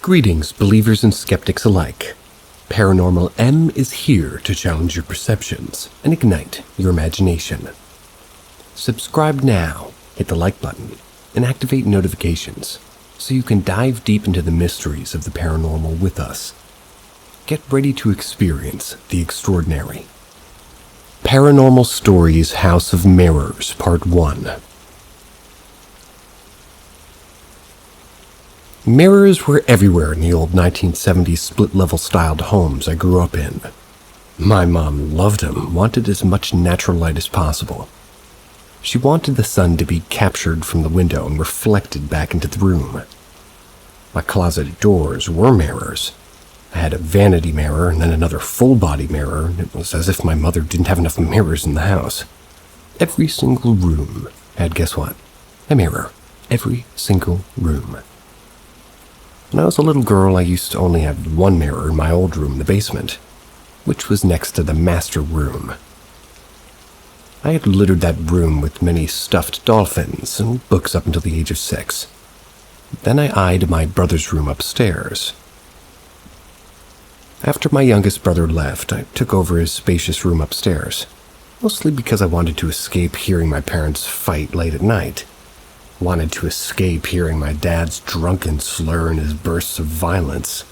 Greetings, believers and skeptics alike. Paranormal M is here to challenge your perceptions and ignite your imagination. Subscribe now, hit the like button, and activate notifications so you can dive deep into the mysteries of the paranormal with us. Get ready to experience the extraordinary. Paranormal Stories House of Mirrors, Part 1. Mirrors were everywhere in the old 1970s split-level styled homes I grew up in. My mom loved them, wanted as much natural light as possible. She wanted the sun to be captured from the window and reflected back into the room. My closet doors were mirrors. I had a vanity mirror and then another full-body mirror, and it was as if my mother didn't have enough mirrors in the house. Every single room had, guess what? A mirror. Every single room. When I was a little girl, I used to only have one mirror in my old room in the basement, which was next to the master room. I had littered that room with many stuffed dolphins and books up until the age of 6. Then I eyed my brother's room upstairs. After my youngest brother left, I took over his spacious room upstairs, mostly because I wanted to escape hearing my parents fight late at night. Wanted to escape hearing my dad's drunken slur and his bursts of violence.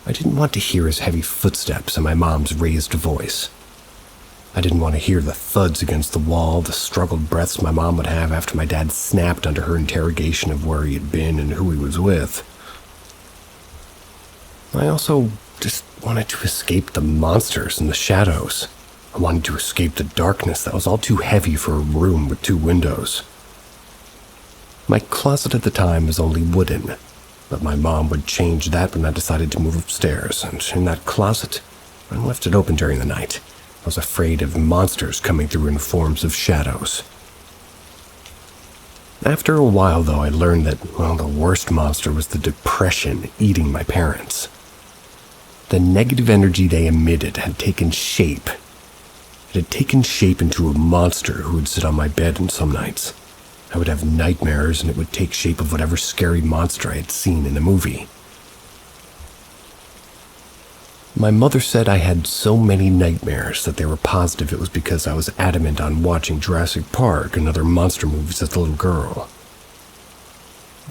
I didn't want to hear his heavy footsteps and my mom's raised voice. I didn't want to hear the thuds against the wall, the struggled breaths my mom would have after my dad snapped under her interrogation of where he had been and who he was with. I also just wanted to escape the monsters and the shadows. I wanted to escape the darkness that was all too heavy for a room with 2 windows. My closet at the time was only wooden, but my mom would change that when I decided to move upstairs, and in that closet, I left it open during the night. I was afraid of monsters coming through in forms of shadows. After a while, though, I learned that, the worst monster was the depression eating my parents. The negative energy they emitted had taken shape. It had taken shape into a monster who would sit on my bed on some nights. I would have nightmares, and it would take shape of whatever scary monster I had seen in a movie. My mother said I had so many nightmares that they were positive it was because I was adamant on watching Jurassic Park and other monster movies as a little girl.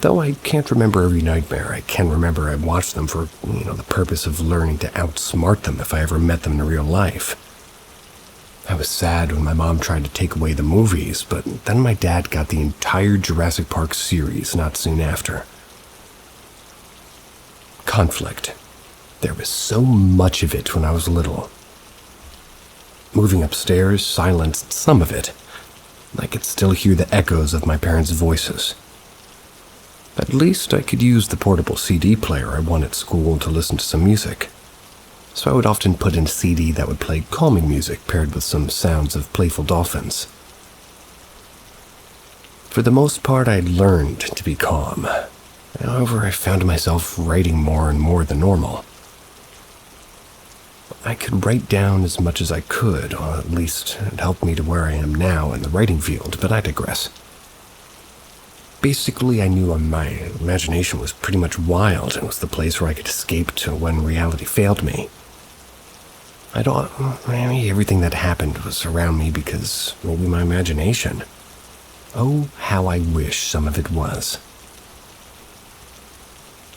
Though I can't remember every nightmare, I can remember I watched them for, the purpose of learning to outsmart them if I ever met them in real life. I was sad when my mom tried to take away the movies, but then my dad got the entire Jurassic Park series not soon after. Conflict. There was so much of it when I was little. Moving upstairs silenced some of it. I could still hear the echoes of my parents' voices. At least I could use the portable CD player I won at school to listen to some music. So I would often put in a CD that would play calming music paired with some sounds of playful dolphins. For the most part, I learned to be calm. However, I found myself writing more and more than normal. I could write down as much as I could, or at least it helped me to where I am now in the writing field, but I digress. Basically, I knew my imagination was pretty much wild and was the place where I could escape to when reality failed me. Everything that happened was around me because maybe my imagination. Oh, how I wish some of it was.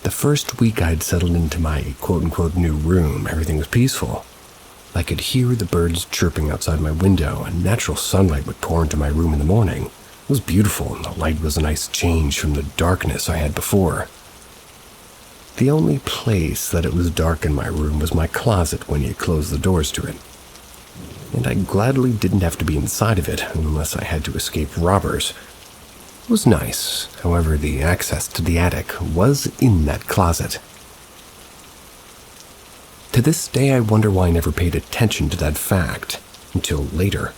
The first week I'd settled into my quote-unquote new room, everything was peaceful. I could hear the birds chirping outside my window, and natural sunlight would pour into my room in the morning. It was beautiful, and the light was a nice change from the darkness I had before. The only place that it was dark in my room was my closet when you closed the doors to it. And I gladly didn't have to be inside of it unless I had to escape robbers. It was nice, however, the access to the attic was in that closet. To this day, I wonder why I never paid attention to that fact until later.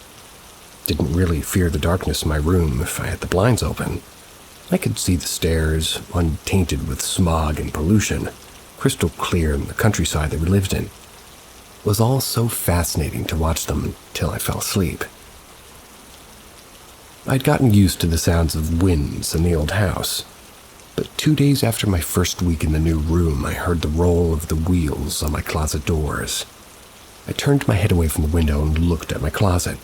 Didn't really fear the darkness in my room if I had the blinds open. I could see the stairs, untainted with smog and pollution, crystal clear in the countryside that we lived in. It was all so fascinating to watch them till I fell asleep. I'd gotten used to the sounds of winds in the old house, But 2 days after my first week in the new room, I heard the roll of the wheels on my closet doors. I turned my head away from the window and looked at my closet.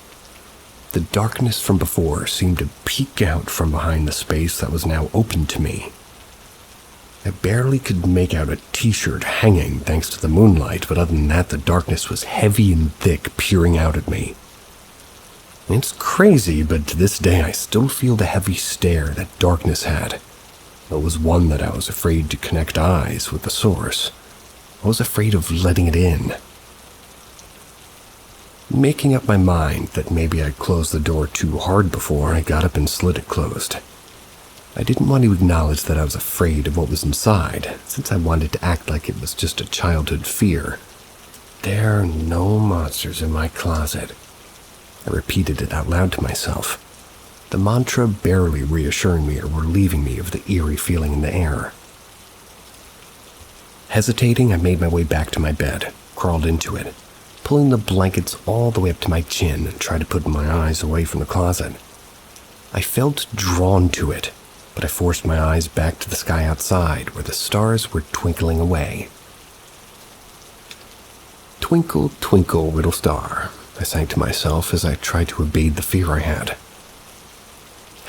The darkness from before seemed to peek out from behind the space that was now open to me. I barely could make out a t-shirt hanging thanks to the moonlight, but other than that, the darkness was heavy and thick, peering out at me. It's crazy, but to this day I still feel the heavy stare that darkness had. It was one that I was afraid to connect eyes with the source. I was afraid of letting it in. Making up my mind that maybe I'd closed the door too hard before, I got up and slid it closed. I didn't want to acknowledge that I was afraid of what was inside, since I wanted to act like it was just a childhood fear. There are no monsters in my closet. I repeated it out loud to myself, the mantra barely reassuring me or relieving me of the eerie feeling in the air. Hesitating, I made my way back to my bed, crawled into it, pulling the blankets all the way up to my chin and tried to put my eyes away from the closet. I felt drawn to it, but I forced my eyes back to the sky outside where the stars were twinkling away. Twinkle, twinkle, little star, I sang to myself as I tried to evade the fear I had.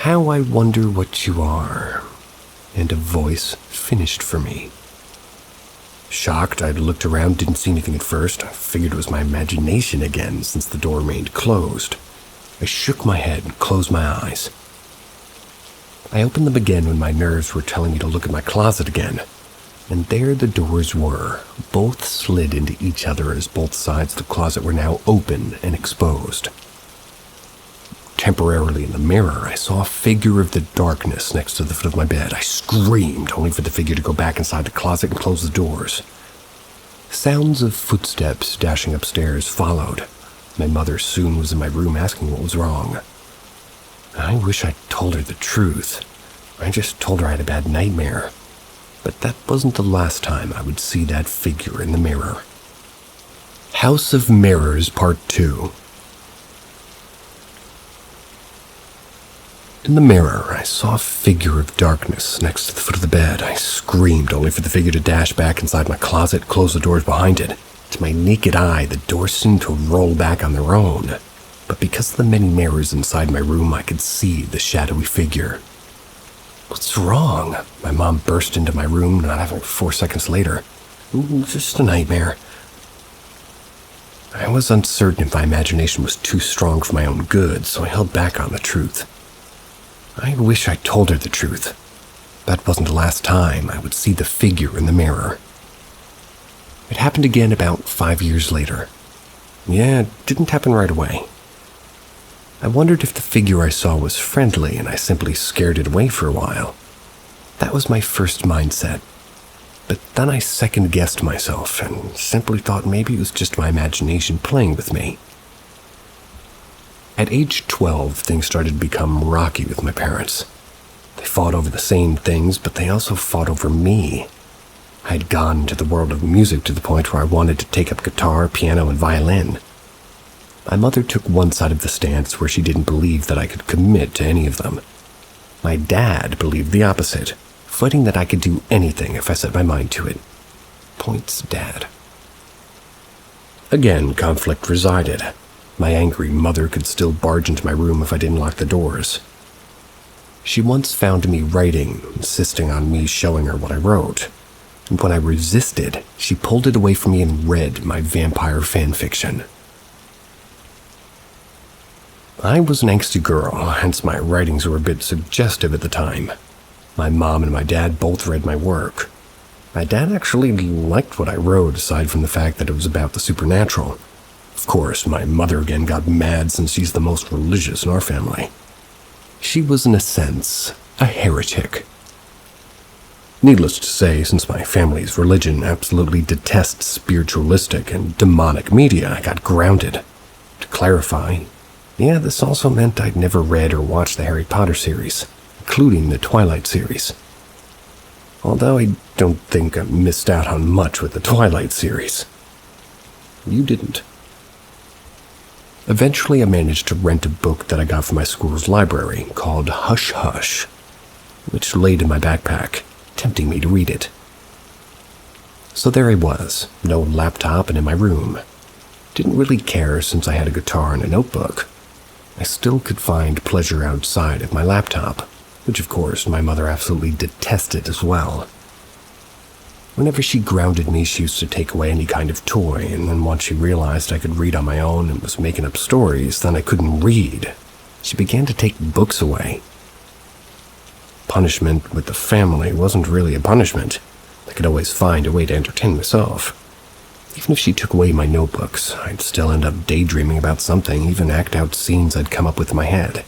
How I wonder what you are. And a voice finished for me. Shocked, I looked around, didn't see anything at first. I figured it was my imagination again since the door remained closed. I shook my head and closed my eyes. I opened them again when my nerves were telling me to look at my closet again. And there the doors were, both slid into each other as both sides of the closet were now open and exposed. Temporarily in the mirror, I saw a figure of the darkness next to the foot of my bed. I screamed, only for the figure to go back inside the closet and close the doors. Sounds of footsteps dashing upstairs followed. My mother soon was in my room asking what was wrong. I wish I'd told her the truth. I just told her I had a bad nightmare. But that wasn't the last time I would see that figure in the mirror. House of Mirrors Part 2. In the mirror, I saw a figure of darkness next to the foot of the bed. I screamed, only for the figure to dash back inside my closet, close the doors behind it. To my naked eye, the doors seemed to roll back on their own. But because of the many mirrors inside my room, I could see the shadowy figure. What's wrong? My mom burst into my room, not having 4 seconds later. Just a nightmare. I was uncertain if my imagination was too strong for my own good, so I held back on the truth. I wish I told her the truth. That wasn't the last time I would see the figure in the mirror. It happened again about 5 years later. Yeah, it didn't happen right away. I wondered if the figure I saw was friendly and I simply scared it away for a while. That was my first mindset. But then I second-guessed myself and simply thought maybe it was just my imagination playing with me. At age 12, things started to become rocky with my parents. They fought over the same things, but they also fought over me. I had gone into the world of music to the point where I wanted to take up guitar, piano, and violin. My mother took one side of the stance where she didn't believe that I could commit to any of them. My dad believed the opposite, fighting that I could do anything if I set my mind to it. Points Dad. Again, conflict resided. My angry mother could still barge into my room if I didn't lock the doors. She once found me writing, insisting on me showing her what I wrote. And when I resisted, she pulled it away from me and read my vampire fan fiction. I was an angsty girl, hence my writings were a bit suggestive at the time. My mom and my dad both read my work. My dad actually liked what I wrote, aside from the fact that it was about the supernatural. Of course, my mother again got mad since she's the most religious in our family. She was, in a sense, a heretic. Needless to say, since my family's religion absolutely detests spiritualistic and demonic media, I got grounded. To clarify, yeah, this also meant I'd never read or watched the Harry Potter series, including the Twilight series. Although I don't think I missed out on much with the Twilight series. You didn't. Eventually, I managed to rent a book that I got from my school's library called Hush Hush, which laid in my backpack. tempting me to read it. So there I was, no laptop and in my room. Didn't really care since I had a guitar and a notebook. I still could find pleasure outside of my laptop, which of course my mother absolutely detested as well. Whenever she grounded me, she used to take away any kind of toy, and then once she realized I could read on my own and was making up stories, then I couldn't read. She began to take books away. Punishment with the family wasn't really a punishment. I could always find a way to entertain myself. Even if she took away my notebooks, I'd still end up daydreaming about something, even act out scenes I'd come up with in my head.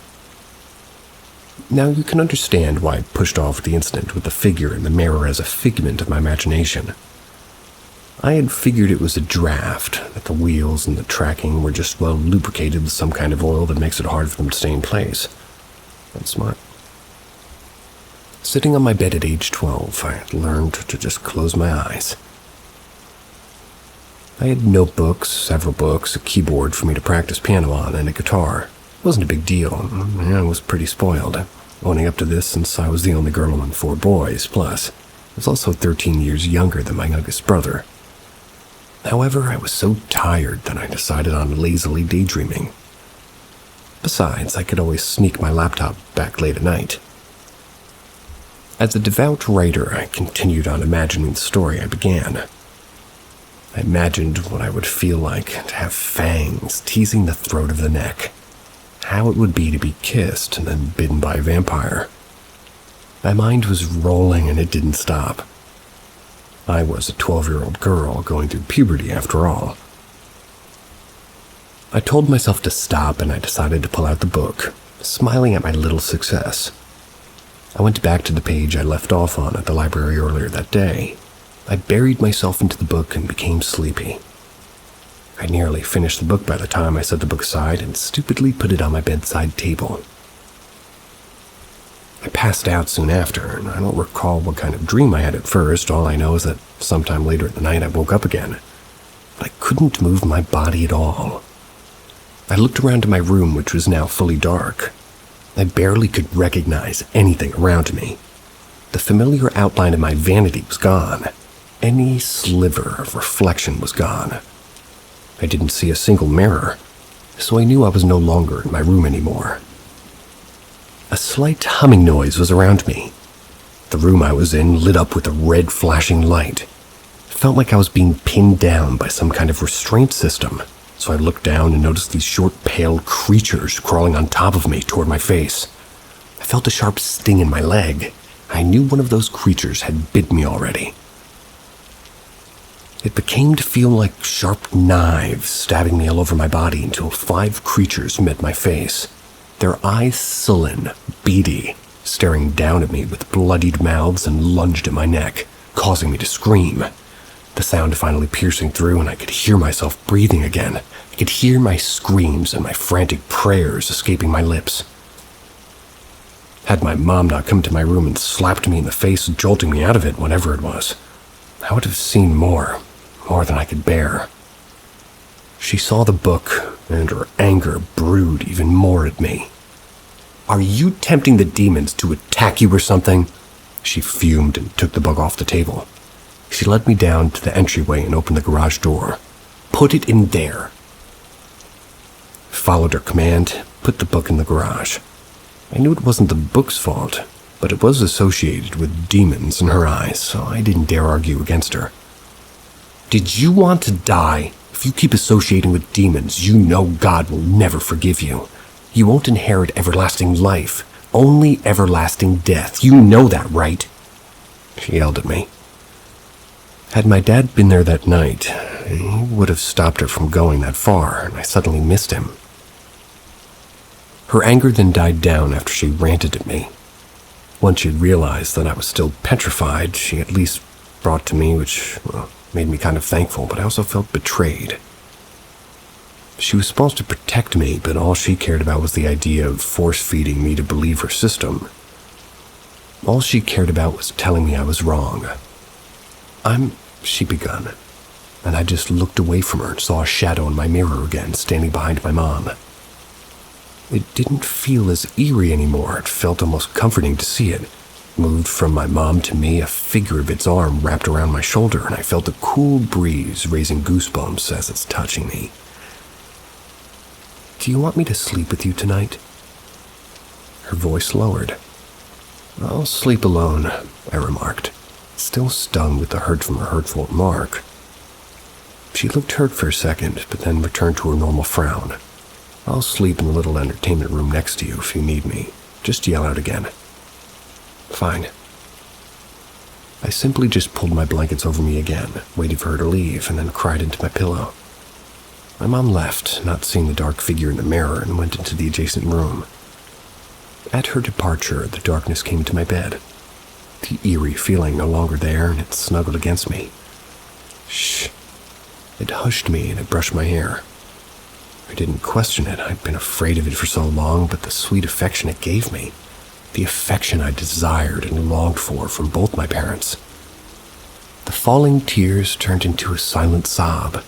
Now you can understand why I pushed off the incident with the figure in the mirror as a figment of my imagination. I had figured it was a draft, that the wheels and the tracking were just well lubricated with some kind of oil that makes it hard for them to stay in place. That's smart. Sitting on my bed at age 12, I had learned to just close my eyes. I had notebooks, several books, a keyboard for me to practice piano on, and a guitar. It wasn't a big deal. I was pretty spoiled, owning up to this since I was the only girl among 4 boys, plus I was also 13 years younger than my youngest brother. However, I was so tired that I decided on lazily daydreaming. Besides, I could always sneak my laptop back late at night. As a devout writer, I continued on imagining the story I began. I imagined what I would feel like to have fangs teasing the throat of the neck, how it would be to be kissed and then bitten by a vampire. My mind was rolling and it didn't stop. I was a 12-year-old girl going through puberty after all. I told myself to stop and I decided to pull out the book, smiling at my little success. I went back to the page I left off on at the library earlier that day. I buried myself into the book and became sleepy. I nearly finished the book by the time I set the book aside and stupidly put it on my bedside table. I passed out soon after, and I don't recall what kind of dream I had at first. All I know is that sometime later in the night I woke up again. But I couldn't move my body at all. I looked around my room, which was now fully dark. I barely could recognize anything around me. The familiar outline of my vanity was gone. Any sliver of reflection was gone. I didn't see a single mirror, so I knew I was no longer in my room anymore. A slight humming noise was around me. The room I was in lit up with a red flashing light. It felt like I was being pinned down by some kind of restraint system, so I looked down and noticed these short, pale creatures crawling on top of me toward my face. I felt a sharp sting in my leg. I knew one of those creatures had bit me already. It became to feel like sharp knives stabbing me all over my body until 5 creatures met my face. Their eyes sullen, beady, staring down at me with bloodied mouths and lunged at my neck, causing me to scream. The sound finally piercing through and I could hear myself breathing again. I could hear my screams and my frantic prayers escaping my lips. Had my mom not come to my room and slapped me in the face, jolting me out of it, whatever it was, I would have seen more than I could bear. She saw the book, and her anger brewed even more at me. "Are you tempting the demons to attack you or something?" She fumed and took the book off the table. She led me down to the entryway and opened the garage door. "Put it in there." I followed her command, put the book in the garage. I knew it wasn't the book's fault, but it was associated with demons in her eyes, so I didn't dare argue against her. "Did you want to die? If you keep associating with demons, you know God will never forgive you. You won't inherit everlasting life, only everlasting death. You know that, right?" She yelled at me. Had my dad been there that night, he would have stopped her from going that far, and I suddenly missed him. Her anger then died down after she ranted at me. Once she realized that I was still petrified, she at least brought to me, which made me kind of thankful, but I also felt betrayed. She was supposed to protect me, but all she cared about was the idea of force-feeding me to believe her system. All she cared about was telling me I was wrong. She begun, and I just looked away from her and saw a shadow in my mirror again, standing behind my mom. It didn't feel as eerie anymore. It felt almost comforting to see it. moved from my mom to me, a figure of its arm wrapped around my shoulder, and I felt a cool breeze raising goosebumps as it's touching me. "Do you want me to sleep with you tonight?" Her voice lowered. "I'll sleep alone," I remarked, still stung with the hurt from her hurtful remark. She looked hurt for a second, but then returned to her normal frown. "I'll sleep in the little entertainment room next to you if you need me. Just yell out again." "Fine." I simply just pulled my blankets over me again, waited for her to leave, and then cried into my pillow. My mom left, not seeing the dark figure in the mirror, and went into the adjacent room. At her departure, the darkness came to my bed. The eerie feeling no longer there, and it snuggled against me. "Shh." It hushed me, and it brushed my hair. I didn't question it. I'd been afraid of it for so long, but the sweet affection it gave me, the affection I desired and longed for from both my parents. The falling tears turned into a silent sob.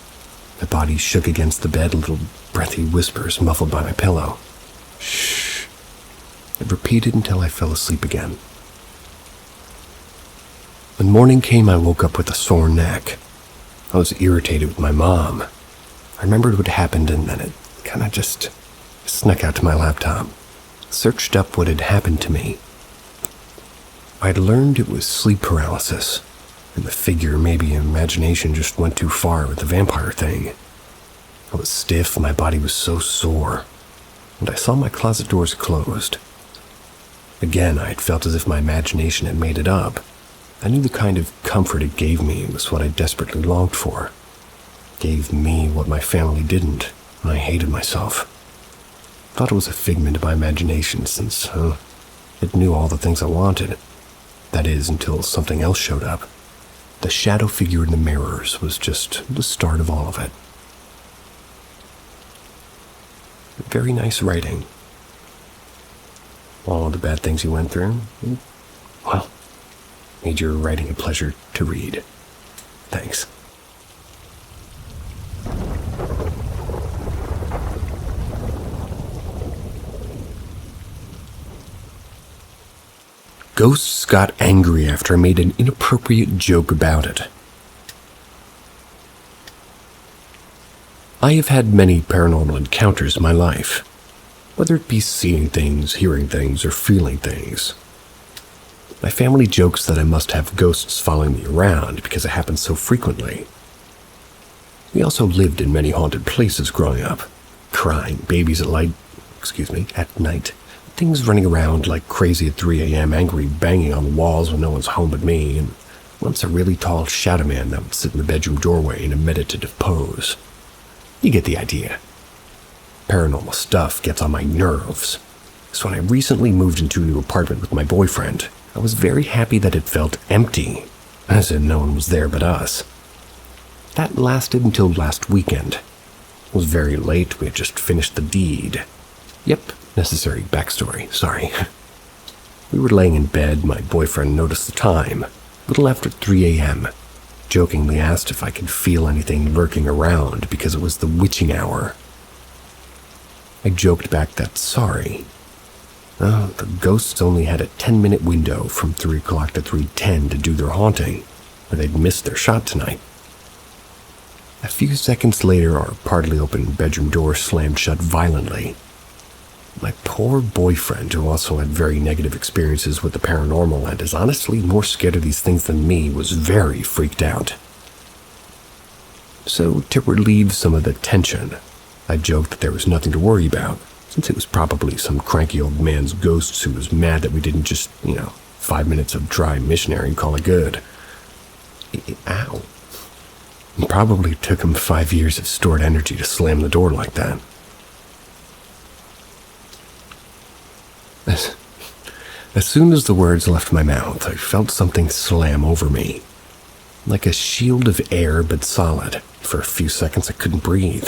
My body shook against the bed, little breathy whispers muffled by my pillow. "Shh." It repeated until I fell asleep again. When morning came, I woke up with a sore neck. I was irritated with my mom. I remembered what happened, and then it kind of just snuck out to my laptop. Searched up what had happened to me. I'd learned it was sleep paralysis, and the figure, maybe imagination, just went too far with the vampire thing. I was stiff, my body was so sore, and I saw my closet doors closed. Again, I had felt as if my imagination had made it up. I knew the kind of comfort it gave me was what I desperately longed for. Gave me what my family didn't, and I hated myself. Thought it was a figment of my imagination since it knew all the things I wanted. That is, until something else showed up. The shadow figure in the mirrors was just the start of all of it. Very nice writing. All the bad things you went through, well, made your writing a pleasure to read. Thanks. Ghosts got angry after I made an inappropriate joke about it. I have had many paranormal encounters in my life, whether it be seeing things, hearing things, or feeling things. My family jokes that I must have ghosts following me around because it happens so frequently. We also lived in many haunted places growing up. Crying babies at night. Things running around like crazy at 3 a.m., angry banging on the walls when no one's home but me, and once a really tall shadow man that would sit in the bedroom doorway in a meditative pose. You get the idea. Paranormal stuff gets on my nerves. So when I recently moved into a new apartment with my boyfriend, I was very happy that it felt empty, as in no one was there but us. That lasted until last weekend. It was very late, we had just finished the deed. Yep, necessary backstory, sorry. We were laying in bed, my boyfriend noticed the time, a little after 3 a.m., jokingly asked if I could feel anything lurking around because it was the witching hour. I joked back that sorry. The ghosts only had a 10-minute window from 3 o'clock to 3:10 to do their haunting, or they'd missed their shot tonight. A few seconds later, our partly open bedroom door slammed shut violently. My poor boyfriend, who also had very negative experiences with the paranormal and is honestly more scared of these things than me, was very freaked out. So, to relieve some of the tension, I joked that there was nothing to worry about, since it was probably some cranky old man's ghosts who was mad that we didn't just, 5 minutes of dry missionary and call it good. Ow. It probably took him 5 years of stored energy to slam the door like that. As soon as the words left my mouth, I felt something slam over me. Like a shield of air, but solid. For a few seconds I couldn't breathe.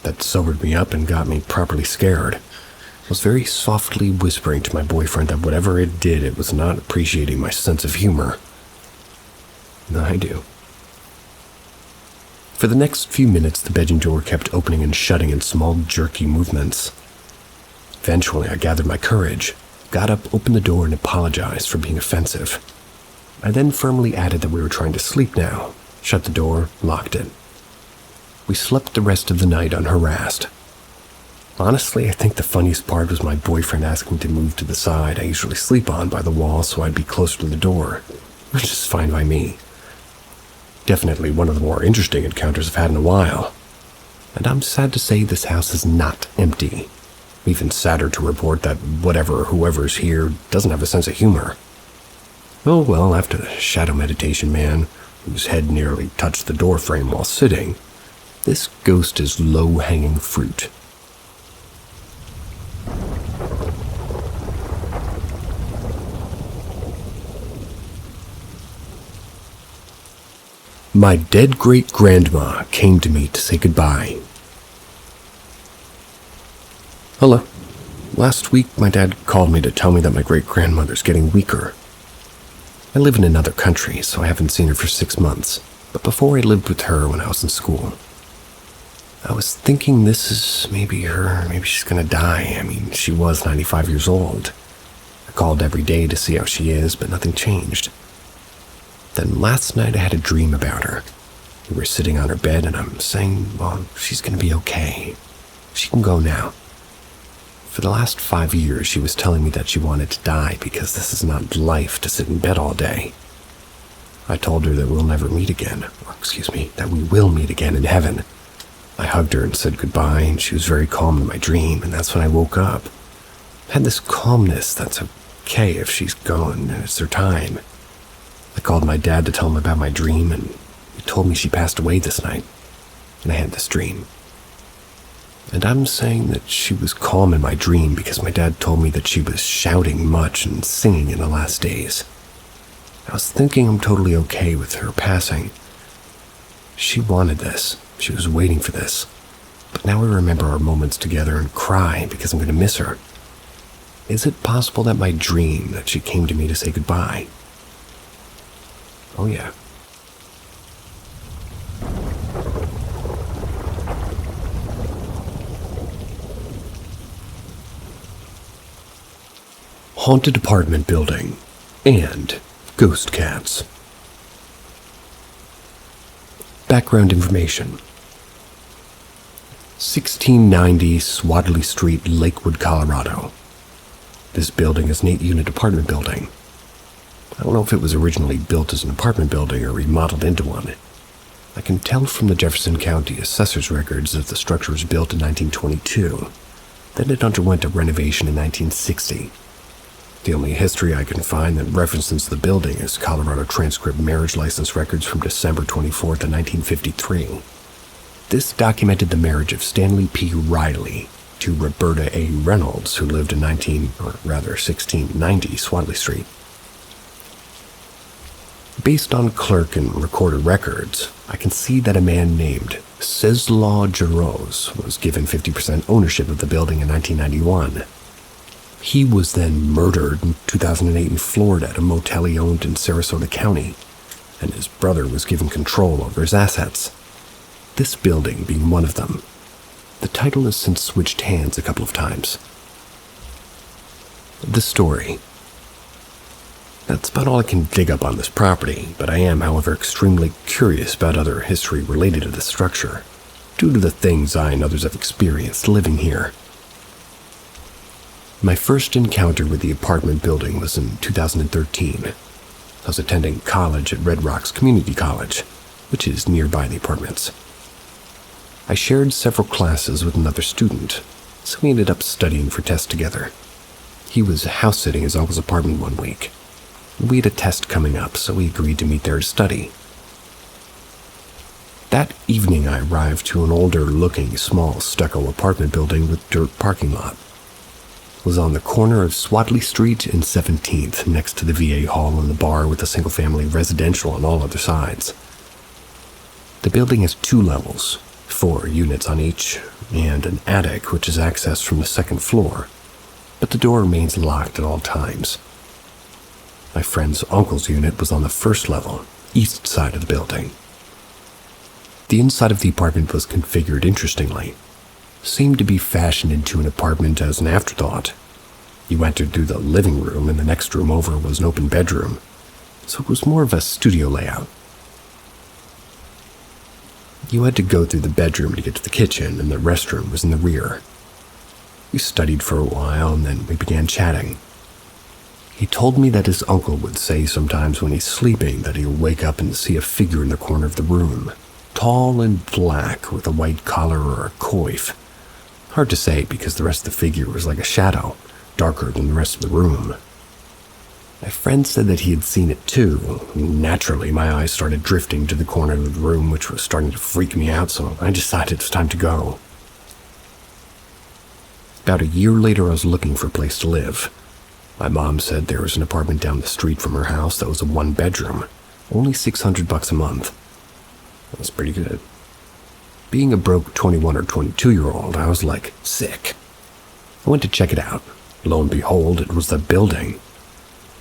That sobered me up and got me properly scared. I was very softly whispering to my boyfriend that whatever it did, it was not appreciating my sense of humor. I do. For the next few minutes, the bedroom door kept opening and shutting in small, jerky movements. Eventually, I gathered my courage, got up, opened the door, and apologized for being offensive. I then firmly added that we were trying to sleep now, shut the door, locked it. We slept the rest of the night unharassed. Honestly, I think the funniest part was my boyfriend asking to move to the side I usually sleep on by the wall so I'd be closer to the door, which is fine by me. Definitely one of the more interesting encounters I've had in a while. And I'm sad to say this house is not empty. Even sadder to report that whoever's here doesn't have a sense of humor. Oh well, after the shadow meditation man, whose head nearly touched the door frame while sitting, this ghost is low-hanging fruit. My dead great-grandma came to me to say goodbye. Hello. Last week, my dad called me to tell me that my great-grandmother's getting weaker. I live in another country, so I haven't seen her for 6 months, but before I lived with her when I was in school. I was thinking this is maybe she's gonna die. I mean, she was 95 years old. I called every day to see how she is, but nothing changed. Then last night I had a dream about her. We were sitting on her bed and I'm saying, well, she's gonna be okay. She can go now. For the last 5 years, she was telling me that she wanted to die because this is not life to sit in bed all day. I told her that we'll never meet again, that we will meet again in heaven. I hugged her and said goodbye, and she was very calm in my dream, and that's when I woke up. I had this calmness that's okay if she's gone and it's her time. I called my dad to tell him about my dream, and he told me she passed away this night, and I had this dream. And I'm saying that she was calm in my dream because my dad told me that she was shouting much and singing in the last days. I was thinking I'm totally okay with her passing. She wanted this. She was waiting for this. But now I remember our moments together and cry because I'm going to miss her. Is it possible that my dream that she came to me to say goodbye? Oh yeah. Haunted apartment building and ghost cats. Background information. 1690 Swadley Street, Lakewood, Colorado. This building is an 8-unit apartment building. I don't know if it was originally built as an apartment building or remodeled into one. I can tell from the Jefferson County Assessor's records that the structure was built in 1922. Then it underwent a renovation in 1960. The only history I can find that references the building is Colorado Transcript marriage license records from December 24th of 1953. This documented the marriage of Stanley P. Riley to Roberta A. Reynolds, who lived in 1690 Swadley Street. Based on clerk and recorder records, I can see that a man named Czeslaw Jarosz was given 50% ownership of the building in 1991. He was then murdered in 2008 in Florida at a motel he owned in Sarasota County, and his brother was given control over his assets, this building being one of them. The title has since switched hands a couple of times. The story. That's about all I can dig up on this property, but I am, however, extremely curious about other history related to the structure, due to the things I and others have experienced living here. My first encounter with the apartment building was in 2013. I was attending college at Red Rocks Community College, which is nearby the apartments. I shared several classes with another student, so we ended up studying for tests together. He was house-sitting his uncle's apartment one week. We had a test coming up, so we agreed to meet there to study. That evening I arrived to an older-looking, small stucco apartment building with dirt parking lot. It was on the corner of Swadley Street and 17th, next to the VA Hall and the bar with a single-family residential on all other sides. The building has 2 levels, 4 units on each, and an attic which is accessed from the 2nd floor, but the door remains locked at all times. My friend's uncle's unit was on the 1st level, east side of the building. The inside of the apartment was configured interestingly. Seemed to be fashioned into an apartment as an afterthought. You entered through the living room, and the next room over was an open bedroom, so it was more of a studio layout. You had to go through the bedroom to get to the kitchen, and the restroom was in the rear. We studied for a while, and then we began chatting. He told me that his uncle would say sometimes when he's sleeping that he'll wake up and see a figure in the corner of the room, tall and black with a white collar or a coif. Hard to say because the rest of the figure was like a shadow, darker than the rest of the room. My friend said that he had seen it too. Naturally, my eyes started drifting to the corner of the room, which was starting to freak me out, so I decided it was time to go. About a year later, I was looking for a place to live. My mom said there was an apartment down the street from her house that was a one-bedroom, only $600 a month. That was pretty good. Being a broke 21 or 22-year-old, I was like, sick. I went to check it out. Lo and behold, it was the building.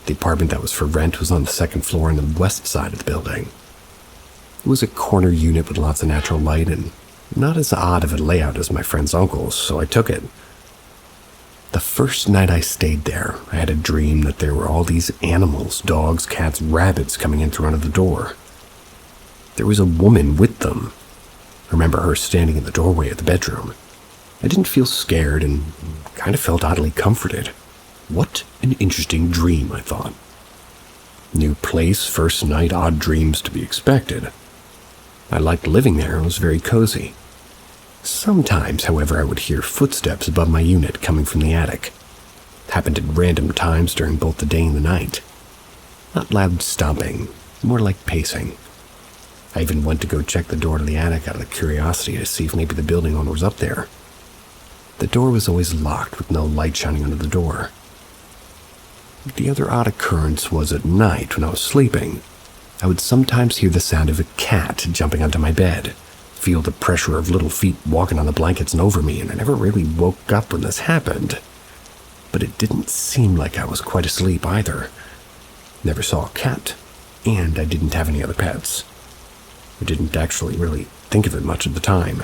The apartment that was for rent was on the second floor on the west side of the building. It was a corner unit with lots of natural light and not as odd of a layout as my friend's uncle's, so I took it. The first night I stayed there, I had a dream that there were all these animals, dogs, cats, rabbits coming in through under the door. There was a woman with them. I remember her standing in the doorway of the bedroom. I didn't feel scared and kind of felt oddly comforted. What an interesting dream, I thought. New place, first night, odd dreams to be expected. I liked living there, it was very cozy. Sometimes, however, I would hear footsteps above my unit coming from the attic. It happened at random times during both the day and the night. Not loud stomping, more like pacing. I even went to go check the door to the attic out of curiosity to see if maybe the building owner was up there. The door was always locked with no light shining under the door. The other odd occurrence was at night when I was sleeping. I would sometimes hear the sound of a cat jumping onto my bed, feel the pressure of little feet walking on the blankets and over me, and I never really woke up when this happened. But it didn't seem like I was quite asleep either. Never saw a cat, and I didn't have any other pets. I didn't actually really think of it much at the time.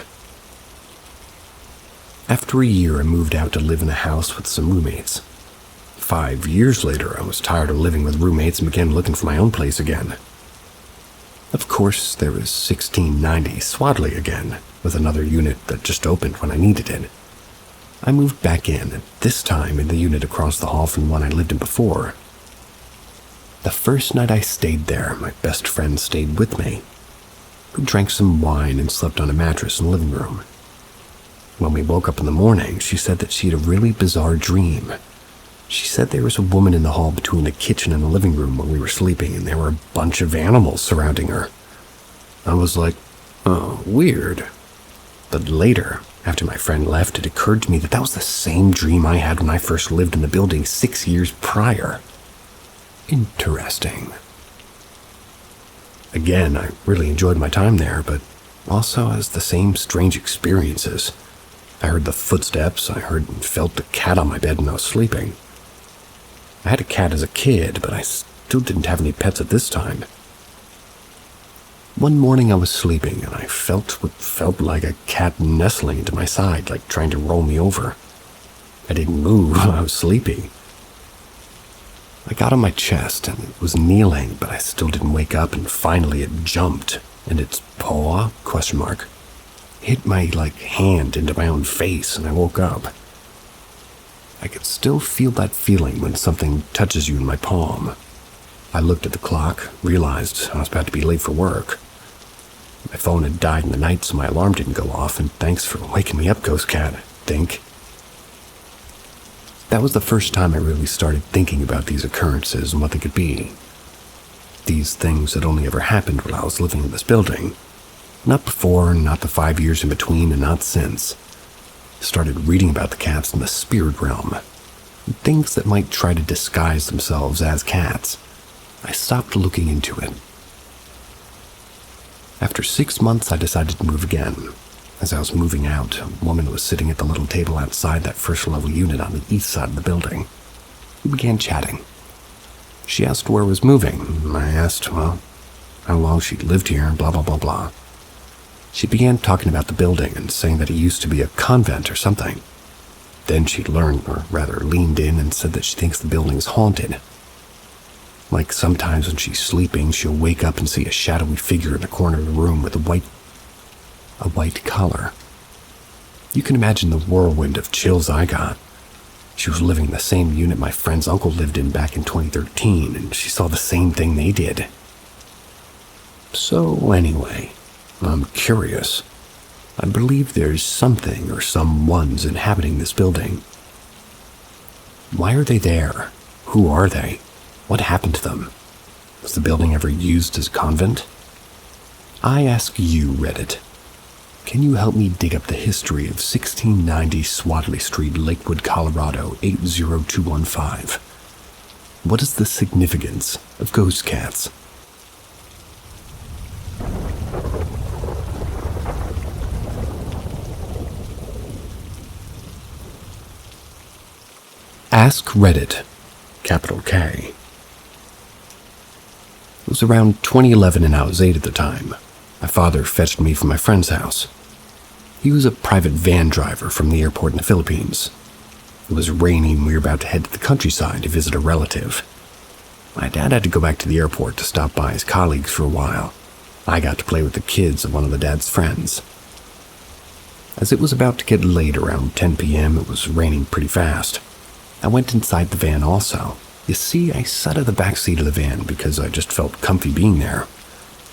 After a year, I moved out to live in a house with some roommates. 5 years later, I was tired of living with roommates and began looking for my own place again. Of course, there was 1690 Swadley again, with another unit that just opened when I needed it. I moved back in, this time in the unit across the hall from the one I lived in before. The first night I stayed there, my best friend stayed with me. We drank some wine and slept on a mattress in the living room. When we woke up in the morning, she said that she had a really bizarre dream. She said there was a woman in the hall between the kitchen and the living room when we were sleeping, and there were a bunch of animals surrounding her. I was like, oh, weird. But later, after my friend left, it occurred to me that that was the same dream I had when I first lived in the building 6 years prior. Interesting. Again, I really enjoyed my time there, but also has the same strange experiences. I heard the footsteps, I heard and felt the cat on my bed when I was sleeping. I had a cat as a kid, but I still didn't have any pets at this time. One morning I was sleeping, and I felt what felt like a cat nestling into my side, like trying to roll me over. I didn't move, I was sleeping. I got on my chest, and it was kneeling, but I still didn't wake up, and finally it jumped, and its paw, hit my, hand into my own face, and I woke up. I could still feel that feeling when something touches you in my palm. I looked at the clock, realized I was about to be late for work. My phone had died in the night, so my alarm didn't go off, and thanks for waking me up, Ghost Cat, I think. That was the first time I really started thinking about these occurrences and what they could be. These things had only ever happened while I was living in this building. Not before, not the 5 years in between, and not since. Started reading about the cats in the spirit realm. Things that might try to disguise themselves as cats. I stopped looking into it. After 6 months, I decided to move again. As I was moving out, a woman was sitting at the little table outside that first-level unit on the east side of the building. We began chatting. She asked where I was moving. I asked, how long she'd lived here, and blah, blah, blah, blah. She began talking about the building and saying that it used to be a convent or something. Then she learned, or rather leaned in, and said that she thinks the building's haunted. Like sometimes when she's sleeping, she'll wake up and see a shadowy figure in the corner of the room with a white collar. You can imagine the whirlwind of chills I got. She was living in the same unit my friend's uncle lived in back in 2013, and she saw the same thing they did. So anyway, I'm curious. I believe there's something or someone's inhabiting this building. Why are they there? Who are they? What happened to them? Was the building ever used as a convent? I ask you, Reddit, can you help me dig up the history of 1690 Swadley Street, Lakewood, Colorado, 80215? What is the significance of ghost cats? Ask Reddit, capital K. It was around 2011 and I was 8 at the time. My father fetched me from my friend's house. He was a private van driver from the airport in the Philippines. It was raining and we were about to head to the countryside to visit a relative. My dad had to go back to the airport to stop by his colleagues for a while. I got to play with the kids of one of the dad's friends. As it was about to get late around 10 p.m., it was raining pretty fast. I went inside the van also. You see, I sat at the back seat of the van because I just felt comfy being there.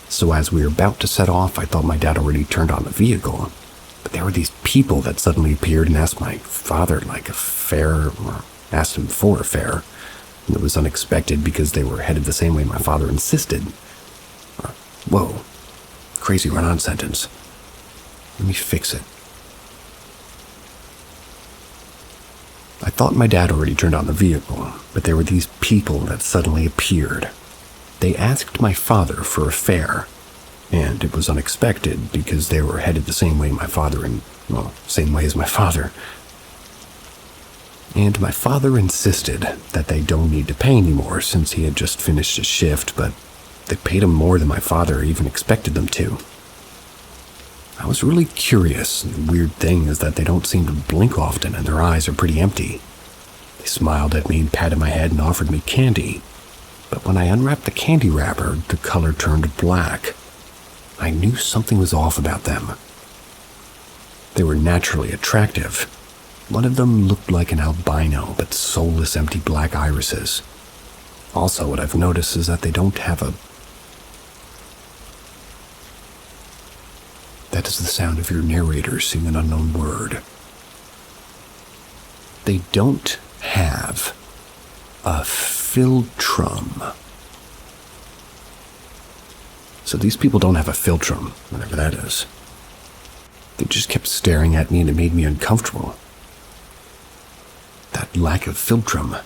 So as we were about to set off, I thought my dad already turned on the vehicle. But there were these people that suddenly appeared and asked my father like a fare, or asked him for a fare. And it was unexpected because they were headed the same way my father insisted. Whoa, crazy run-on sentence. Let me fix it. I thought my dad already turned on the vehicle, but there were these people that suddenly appeared. They asked my father for a fare, and it was unexpected because they were headed the same way same way as my father. And my father insisted that they don't need to pay anymore since he had just finished his shift, but they paid him more than my father even expected them to. I was really curious, and the weird thing is that they don't seem to blink often and their eyes are pretty empty. They smiled at me and patted my head and offered me candy. But when I unwrapped the candy wrapper, the color turned black. I knew something was off about them. They were naturally attractive. One of them looked like an albino, but soulless empty black irises. Also, what I've noticed is that they don't have a... That is the sound of your narrator saying an unknown word. They don't have a philtrum. So these people don't have a philtrum, whatever that is. They just kept staring at me and it made me uncomfortable. That lack of philtrum.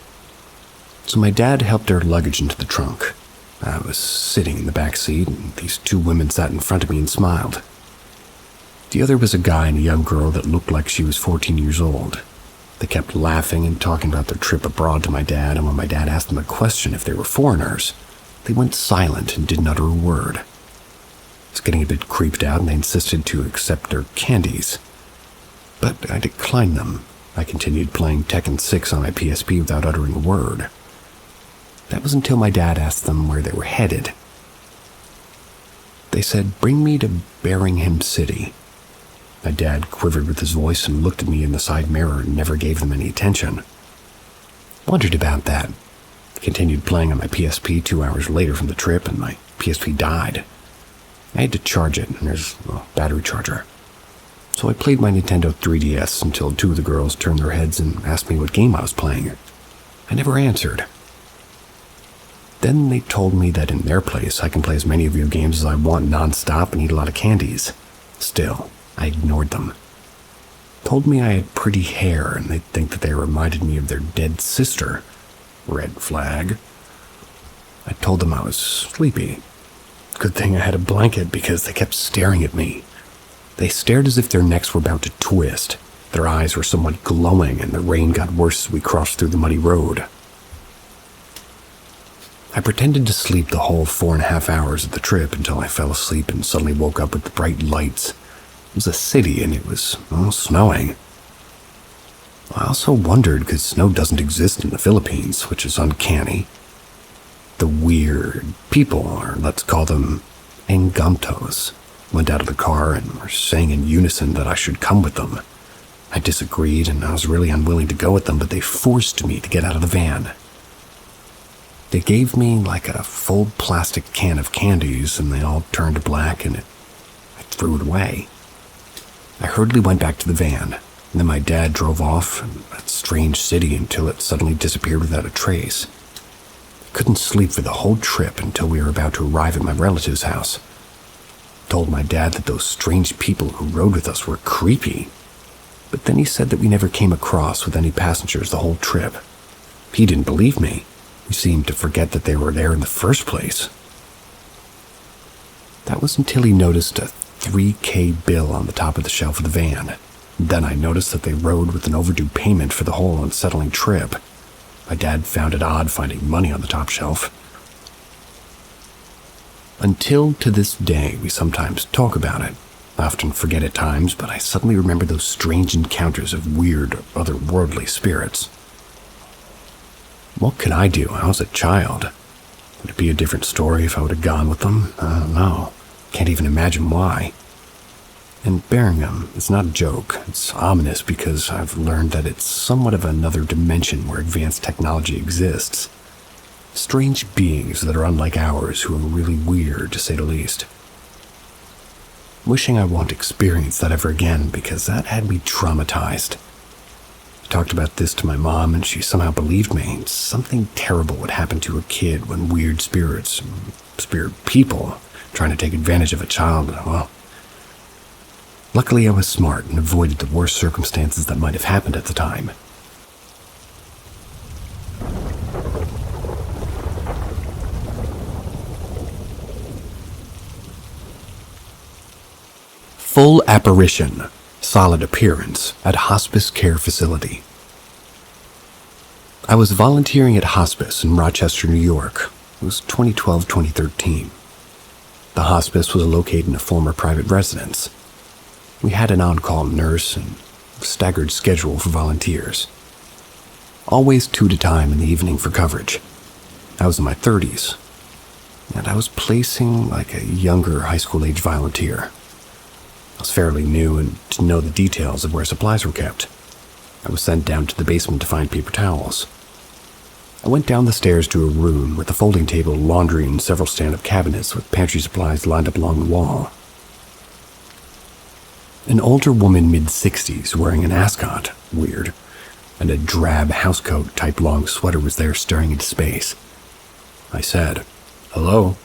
So my dad helped our luggage into the trunk. I was sitting in the back seat and these two women sat in front of me and smiled. The other was a guy and a young girl that looked like she was 14 years old. They kept laughing and talking about their trip abroad to my dad, and when my dad asked them a question if they were foreigners, they went silent and didn't utter a word. I was getting a bit creeped out and they insisted to accept their candies. But I declined them. I continued playing Tekken 6 on my PSP without uttering a word. That was until my dad asked them where they were headed. They said, "Bring me to Birmingham City." My dad quivered with his voice and looked at me in the side mirror and never gave them any attention. Wondered about that. I continued playing on my PSP 2 hours later from the trip and my PSP died. I had to charge it and there's a battery charger. So I played my Nintendo 3DS until two of the girls turned their heads and asked me what game I was playing. I never answered. Then they told me that in their place I can play as many video games as I want non-stop and eat a lot of candies. Still, I ignored them. Told me I had pretty hair and they'd think that they reminded me of their dead sister. Red flag. I told them I was sleepy. Good thing I had a blanket because they kept staring at me. They stared as if their necks were about to twist. Their eyes were somewhat glowing and the rain got worse as we crossed through the muddy road. I pretended to sleep the whole 4.5 hours of the trip until I fell asleep and suddenly woke up with the bright lights. It was a city and it was snowing. I also wondered because snow doesn't exist in the Philippines, which is uncanny. The weird people, or let's call them encantos, went out of the car and were saying in unison that I should come with them. I disagreed and I was really unwilling to go with them, but they forced me to get out of the van. They gave me like a full plastic can of candies and they all turned black and I threw it away. I hurriedly went back to the van, and then my dad drove off in that strange city until it suddenly disappeared without a trace. I couldn't sleep for the whole trip until we were about to arrive at my relative's house. I told my dad that those strange people who rode with us were creepy, but then he said that we never came across with any passengers the whole trip. He didn't believe me. He seemed to forget that they were there in the first place. That was until he noticed a $3,000 bill on the top of the shelf of the van. Then I noticed that they rode with an overdue payment for the whole unsettling trip. My dad found it odd finding money on the top shelf. Until to this day, we sometimes talk about it. I often forget at times, but I suddenly remember those strange encounters of weird, otherworldly spirits. What could I do? I was a child. Would it be a different story if I would have gone with them? I don't know. Can't even imagine why. And Birmingham is not a joke. It's ominous because I've learned that it's somewhat of another dimension where advanced technology exists. Strange beings that are unlike ours who are really weird, to say the least. Wishing I won't experience that ever again because that had me traumatized. I talked about this to my mom and she somehow believed me. Something terrible would happen to a kid when weird spirits, spirit people, trying to take advantage of a child, well, luckily I was smart and avoided the worst circumstances that might have happened at the time. Full apparition, solid appearance at hospice care facility. I was volunteering at hospice in Rochester, New York. It was 2012-2013. The hospice was located in a former private residence. We had an on-call nurse and a staggered schedule for volunteers. Always 2 at a time in the evening for coverage. I was in my 30s, and I was placing like a younger high school-age volunteer. I was fairly new and didn't know the details of where supplies were kept. I was sent down to the basement to find paper towels. I went down the stairs to a room with a folding table, laundry, and several stand-up cabinets with pantry supplies lined up along the wall. An older woman mid-60s wearing an ascot, weird, and a drab housecoat type long sweater was there staring into space. I said, "Hello."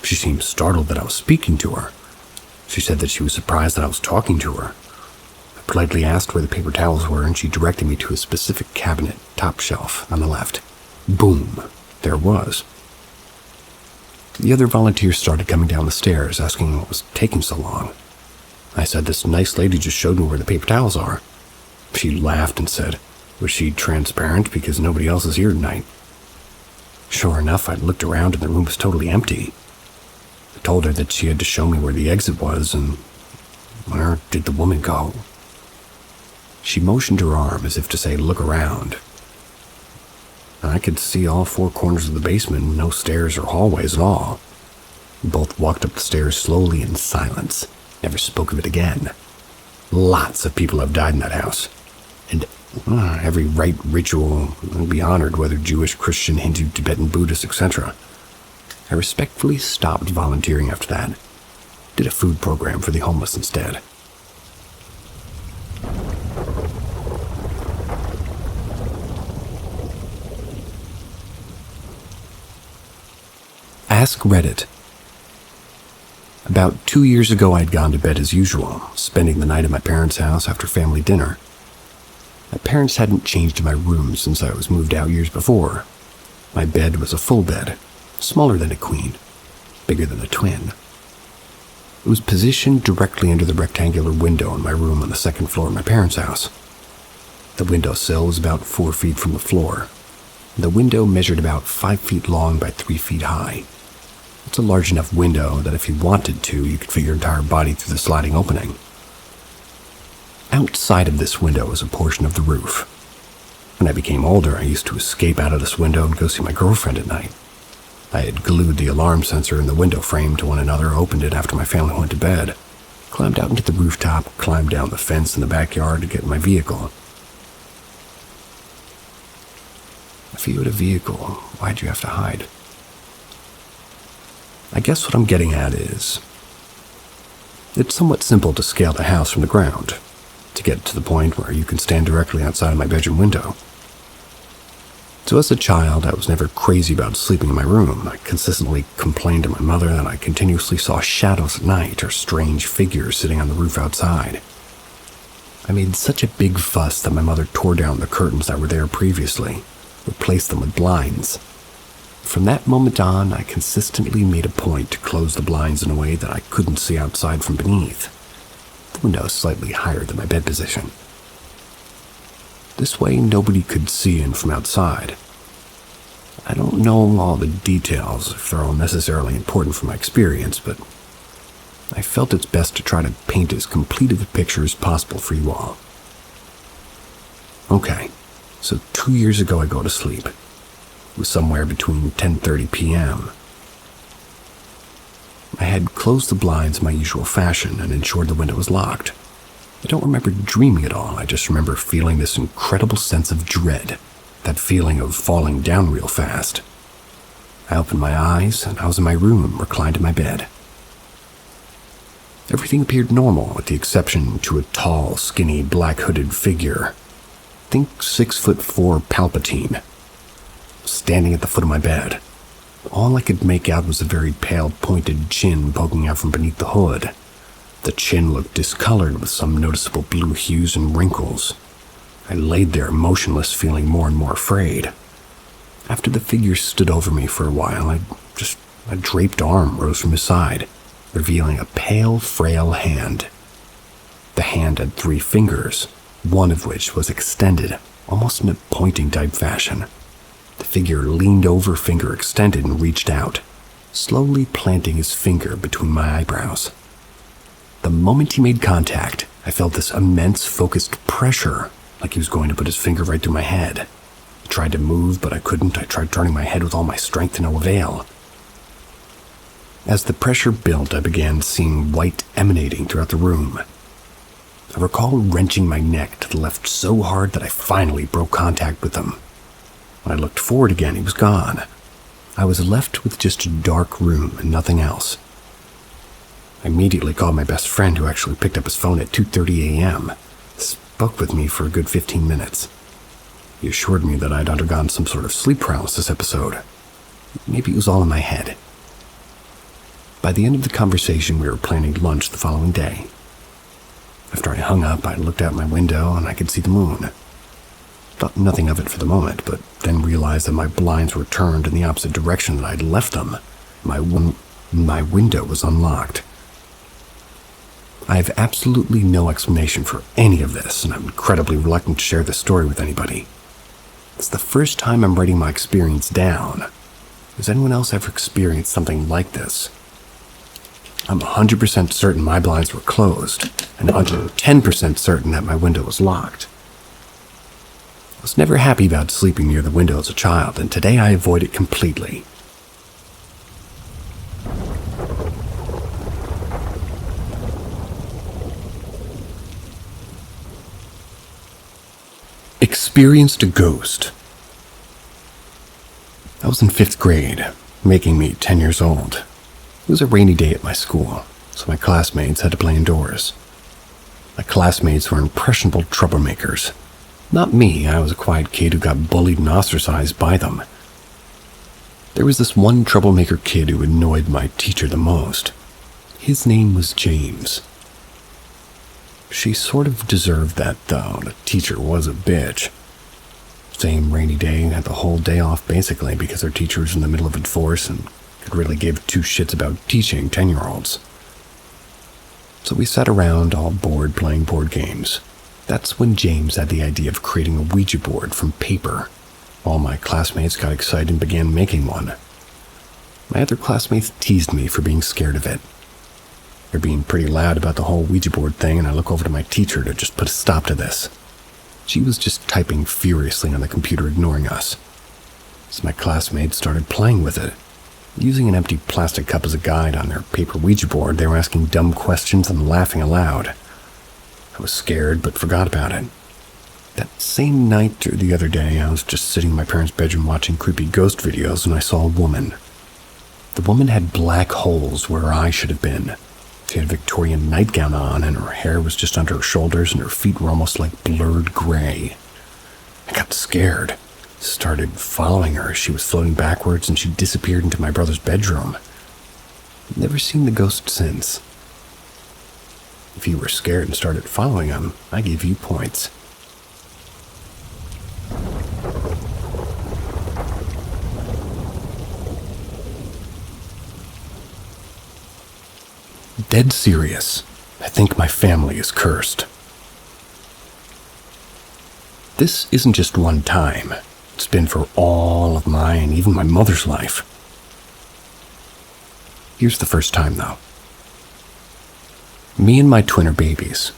She seemed startled that I was speaking to her. She said that she was surprised that I was talking to her. I politely asked where the paper towels were, and she directed me to a specific cabinet, top shelf, on the left. Boom, there it was. The other volunteers started coming down the stairs, asking what was taking so long. I said, "This nice lady just showed me where the paper towels are." She laughed and said, "Was she transparent because nobody else is here tonight?" Sure enough, I looked around and the room was totally empty. I told her that she had to show me where the exit was, and where did the woman go? She motioned her arm as if to say, "Look around." I could see all 4 corners of the basement, no stairs or hallways at all. We both walked up the stairs slowly in silence, never spoke of it again. Lots of people have died in that house, and every rite ritual will be honored, whether Jewish, Christian, Hindu, Tibetan, Buddhist, etc. I respectfully stopped volunteering after that. Did a food program for the homeless instead. Ask Reddit. About 2 years ago, I'd gone to bed as usual, spending the night at my parents' house after family dinner. My parents hadn't changed in my room since I was moved out years before. My bed was a full bed, smaller than a queen, bigger than a twin. It was positioned directly under the rectangular window in my room on the second floor of my parents' house. The windowsill was about 4 feet from the floor. The window measured about 5 feet long by 3 feet high. It's a large enough window that if you wanted to, you could fit your entire body through the sliding opening. Outside of this window was a portion of the roof. When I became older, I used to escape out of this window and go see my girlfriend at night. I had glued the alarm sensor in the window frame to one another, opened it after my family went to bed, climbed out into the rooftop, climbed down the fence in the backyard to get in my vehicle. If you had a vehicle, why'd you have to hide? I guess what I'm getting at is, it's somewhat simple to scale the house from the ground, to get to the point where you can stand directly outside of my bedroom window. So as a child, I was never crazy about sleeping in my room. I consistently complained to my mother that I continuously saw shadows at night or strange figures sitting on the roof outside. I made such a big fuss that my mother tore down the curtains that were there previously, replaced them with blinds. From that moment on, I consistently made a point to close the blinds in a way that I couldn't see outside from beneath. The window is slightly higher than my bed position. This way, nobody could see in from outside. I don't know all the details, if they're all necessarily important for my experience, but I felt it's best to try to paint as complete of a picture as possible for you all. Okay, so 2 years ago I go to sleep. It was somewhere between 10:30 p.m. I had closed the blinds in my usual fashion and ensured the window was locked. I don't remember dreaming at all. I just remember feeling this incredible sense of dread, that feeling of falling down real fast. I opened my eyes and I was in my room, reclined in my bed. Everything appeared normal with the exception to a tall, skinny, black-hooded figure. Think 6'4" Palpatine, standing at the foot of my bed. All I could make out was a very pale, pointed chin poking out from beneath the hood. The chin looked discolored with some noticeable blue hues and wrinkles. I laid there motionless, feeling more and more afraid. After the figure stood over me for a while, a draped arm rose from his side, revealing a pale, frail hand. The hand had 3 fingers, one of which was extended, almost in a pointing type fashion. The figure leaned over, finger extended, and reached out, slowly planting his finger between my eyebrows. The moment he made contact, I felt this immense focused pressure, like he was going to put his finger right through my head. I tried to move, but I couldn't. I tried turning my head with all my strength to no avail. As the pressure built, I began seeing white emanating throughout the room. I recall wrenching my neck to the left so hard that I finally broke contact with him. When I looked forward again, he was gone. I was left with just a dark room and nothing else. I immediately called my best friend, who actually picked up his phone at 2:30 a.m., spoke with me for a good 15 minutes. He assured me that I'd undergone some sort of sleep paralysis episode. Maybe it was all in my head. By the end of the conversation, we were planning lunch the following day. After I hung up, I looked out my window and I could see the moon. Thought nothing of it for the moment, but then realized that my blinds were turned in the opposite direction that I'd left them. My window was unlocked. I have absolutely no explanation for any of this, and I'm incredibly reluctant to share this story with anybody. It's the first time I'm writing my experience down. Has anyone else ever experienced something like this? I'm 100% certain my blinds were closed, and 110% certain that my window was locked. I was never happy about sleeping near the window as a child, and today I avoid it completely. Experienced a ghost. I was in 5th grade, making me 10 years old. It was a rainy day at my school, so my classmates had to play indoors. My classmates were impressionable troublemakers. Not me, I was a quiet kid who got bullied and ostracized by them. There was this one troublemaker kid who annoyed my teacher the most. His name was James. She sort of deserved that, though. The teacher was a bitch. Same rainy day, had the whole day off basically because her teacher was in the middle of a divorce and could really give 2 shits about teaching 10-year-olds. So we sat around all bored playing board games. That's when James had the idea of creating a Ouija board from paper. All my classmates got excited and began making one. My other classmates teased me for being scared of it. They're being pretty loud about the whole Ouija board thing, and I look over to my teacher to just put a stop to this. She was just typing furiously on the computer, ignoring us. So my classmates started playing with it. Using an empty plastic cup as a guide on their paper Ouija board, they were asking dumb questions and laughing aloud. I was scared, but forgot about it. That same night or the other day, I was just sitting in my parents' bedroom watching creepy ghost videos, and I saw a woman. The woman had black holes where her eyes should have been. She had a Victorian nightgown on, and her hair was just under her shoulders, and her feet were almost like blurred gray. I got scared. Started following her as she was floating backwards, and she disappeared into my brother's bedroom. Never seen the ghost since. If you were scared and started following him, I give you points. Dead serious. I think my family is cursed. This isn't just one time. It's been for all of mine, even my mother's life. Here's the first time, though. Me and my twin are babies.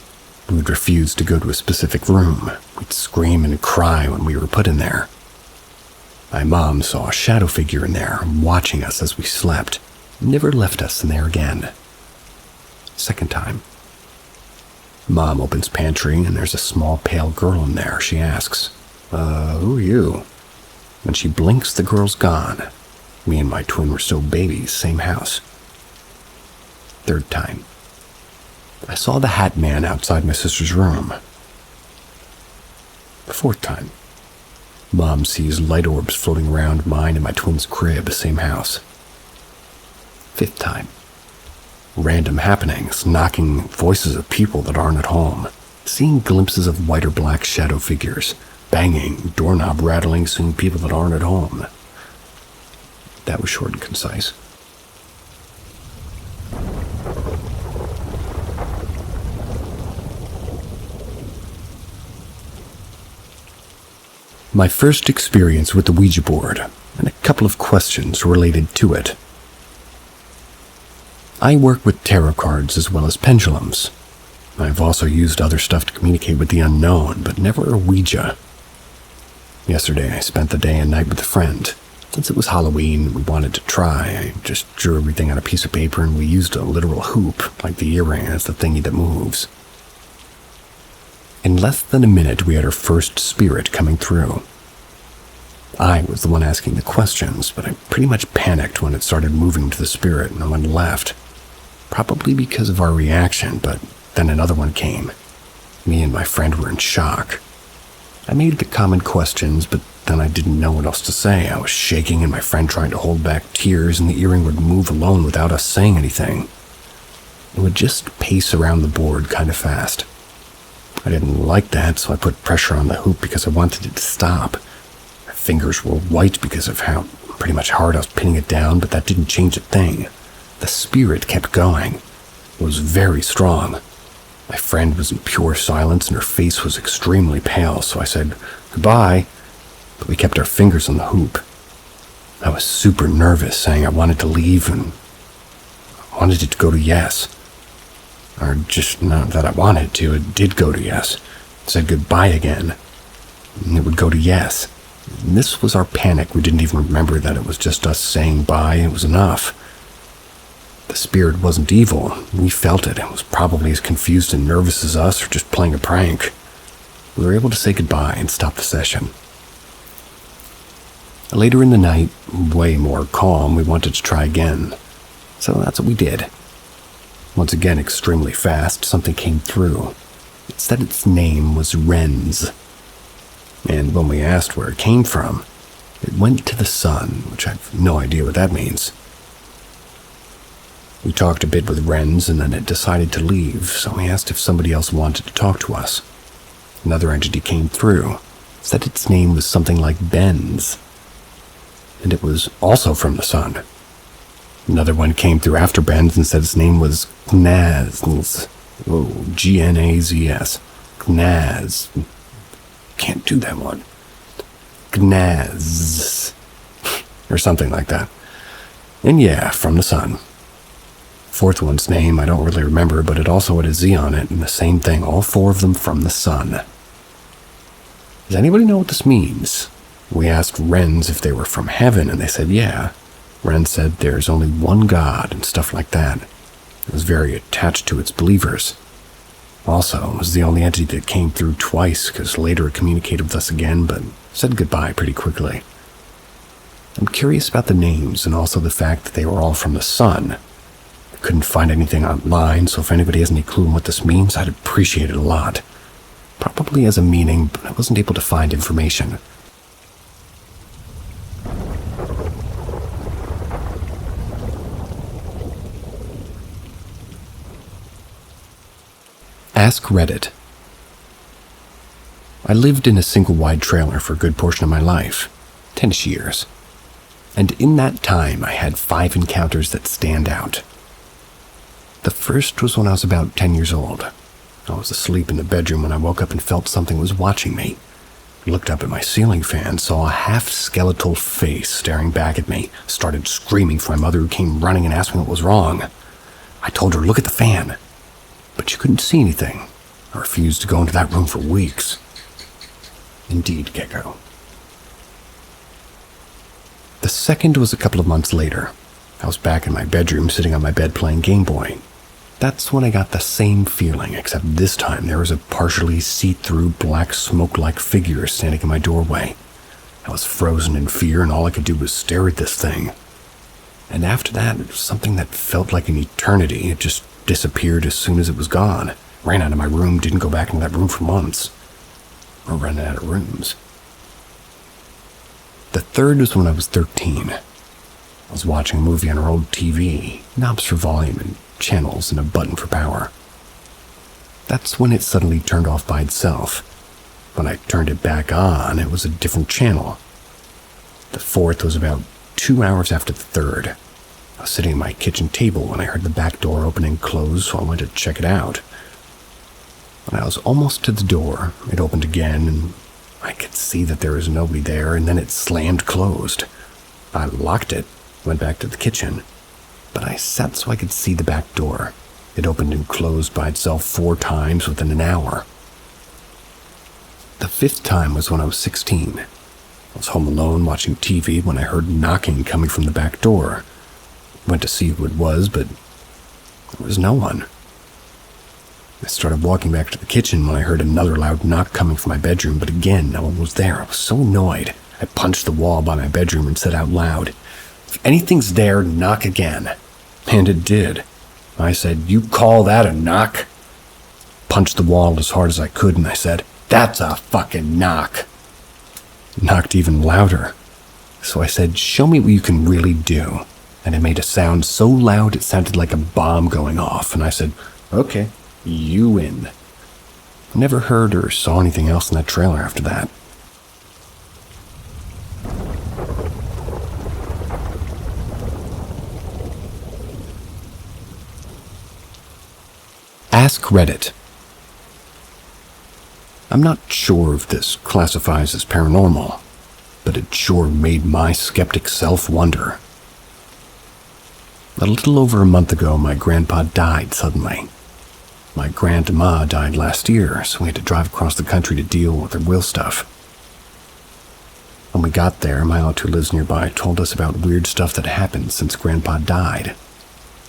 We would refuse to go to a specific room. We'd scream and cry when we were put in there. My mom saw a shadow figure in there, watching us as we slept. Never left us in there again. Second time. Mom opens pantry and there's a small pale girl in there. She asks, who are you? When she blinks, the girl's gone. Me and my twin were still babies, same house. Third time. I saw the Hat Man outside my sister's room. The fourth time. Mom sees light orbs floating around mine and my twin's crib, same house. Fifth time. Random happenings, knocking voices of people that aren't at home, seeing glimpses of white or black shadow figures, banging, doorknob rattling, seeing people that aren't at home. That was short and concise. My first experience with the Ouija board, and a couple of questions related to it. I work with tarot cards as well as pendulums. I've also used other stuff to communicate with the unknown, but never a Ouija. Yesterday, I spent the day and night with a friend. Since it was Halloween and we wanted to try, I just drew everything on a piece of paper and we used a literal hoop, like the earring as the thingy that moves. In less than a minute, we had our first spirit coming through. I was the one asking the questions, but I pretty much panicked when it started moving to the spirit and went left. Probably because of our reaction, but then another one came. Me and my friend were in shock. I made the common questions, but then I didn't know what else to say. I was shaking and my friend trying to hold back tears, and the earring would move alone without us saying anything. It would just pace around the board kind of fast. I didn't like that, so I put pressure on the hoop because I wanted it to stop. My fingers were white because of how pretty much hard I was pinning it down, but that didn't change a thing. The spirit kept going. It was very strong. My friend was in pure silence and her face was extremely pale, so I said, "Goodbye," but we kept our fingers on the hoop. I was super nervous, saying I wanted to leave and I wanted it to go to yes. Or just not that I wanted to, it did go to yes. It said goodbye again, and it would go to yes. And this was our panic. We didn't even remember that it was just us saying bye. It was enough. The spirit wasn't evil. We felt it. It was probably as confused and nervous as us or just playing a prank. We were able to say goodbye and stop the session. Later in the night, way more calm, we wanted to try again. So that's what we did. Once again, extremely fast, something came through. It said its name was Renz. And when we asked where it came from, it went to the sun, which I have no idea what that means. We talked a bit with Renz, and then it decided to leave, so we asked if somebody else wanted to talk to us. Another entity came through, said its name was something like Benz, and it was also from the sun. Another one came through after Benz and said its name was Gnaz. Oh, G-N-A-Z-S. Gnaz. Can't do that one. Gnaz. Or something like that. And yeah, from the sun. Fourth one's name I don't really remember, but it also had a Z on it, and the same thing, all four of them from the sun. Does anybody know what this means? We asked Wrens if they were from heaven, and they said yeah. Wren said there's only one God and stuff like that. It was very attached to its believers. Also, it was the only entity that came through twice, because later it communicated with us again, but said goodbye pretty quickly. I'm curious about the names, and also the fact that they were all from the sun. I couldn't find anything online, so if anybody has any clue on what this means, I'd appreciate it a lot. Probably has a meaning, but I wasn't able to find information. Ask Reddit. I lived in a single-wide trailer for a good portion of my life, 10-ish years. And in that time, I had 5 encounters that stand out. The first was when I was about 10 years old. I was asleep in the bedroom when I woke up and felt something was watching me. I looked up at my ceiling fan, saw a half-skeletal face staring back at me, started screaming for my mother, who came running and asked me what was wrong. I told her, look at the fan. But she couldn't see anything. I refused to go into that room for weeks. Indeed, Gecko. The second was a couple of months later. I was back in my bedroom, sitting on my bed playing Game Boy. That's when I got the same feeling, except this time there was a partially see-through black smoke-like figure standing in my doorway. I was frozen in fear, and all I could do was stare at this thing. And after that, it was something that felt like an eternity. It just disappeared as soon as it was gone. Ran out of my room, didn't go back into that room for months. Or running out of rooms. The third was when I was 13. I was watching a movie on our old TV, knobs for volume and channels and a button for power. That's when it suddenly turned off by itself. When I turned it back on, it was a different channel. The fourth was about 2 hours after the third. I was sitting at my kitchen table when I heard the back door open and close, so I went to check it out. When I was almost to the door, it opened again, and I could see that there was nobody there, and then it slammed closed. I locked it, went back to the kitchen, but I sat so I could see the back door. It opened and closed by itself 4 times within an hour. The 5th time was when I was 16. I was home alone watching TV when I heard knocking coming from the back door. Went to see who it was, but there was no one. I started walking back to the kitchen when I heard another loud knock coming from my bedroom, but again, no one was there. I was so annoyed. I punched the wall by my bedroom and said out loud, "If anything's there, knock again." And it did. I said, "You call that a knock?" Punched the wall as hard as I could, and I said, "That's a fucking knock." It knocked even louder. So I said, "Show me what you can really do." And it made a sound so loud it sounded like a bomb going off, and I said, "Okay, you win." I never heard or saw anything else in that trailer after that. Ask Reddit. I'm not sure if this classifies as paranormal, but it sure made my skeptic self wonder. A little over a month ago, my grandpa died suddenly. My grandma died last year, so we had to drive across the country to deal with her will stuff. When we got there, my aunt who lives nearby told us about weird stuff that happened since Grandpa died.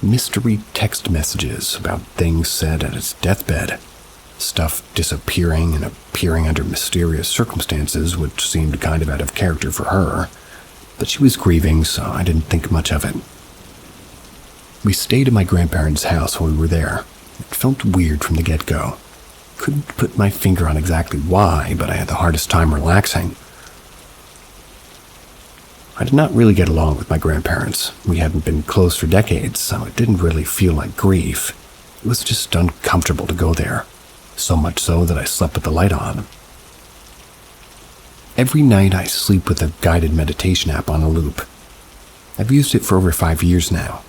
Mystery text messages about things said at his deathbed. Stuff disappearing and appearing under mysterious circumstances, which seemed kind of out of character for her. But she was grieving, so I didn't think much of it. We stayed at my grandparents' house while we were there. It felt weird from the get-go. Couldn't put my finger on exactly why, but I had the hardest time relaxing. I did not really get along with my grandparents. We hadn't been close for decades, so it didn't really feel like grief. It was just uncomfortable to go there. So much so that I slept with the light on. Every night I sleep with a guided meditation app on a loop. I've used it for over 5 years now.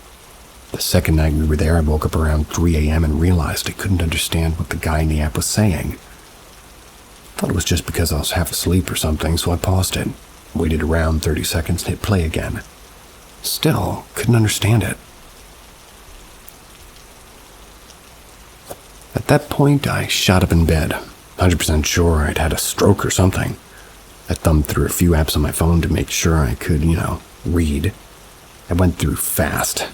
The second night we were there, I woke up around 3 a.m. and realized I couldn't understand what the guy in the app was saying. Thought it was just because I was half asleep or something, so I paused it, waited around 30 seconds and hit play again. Still, couldn't understand it. At that point, I shot up in bed, 100% sure I'd had a stroke or something. I thumbed through a few apps on my phone to make sure I could, read. I went through fast.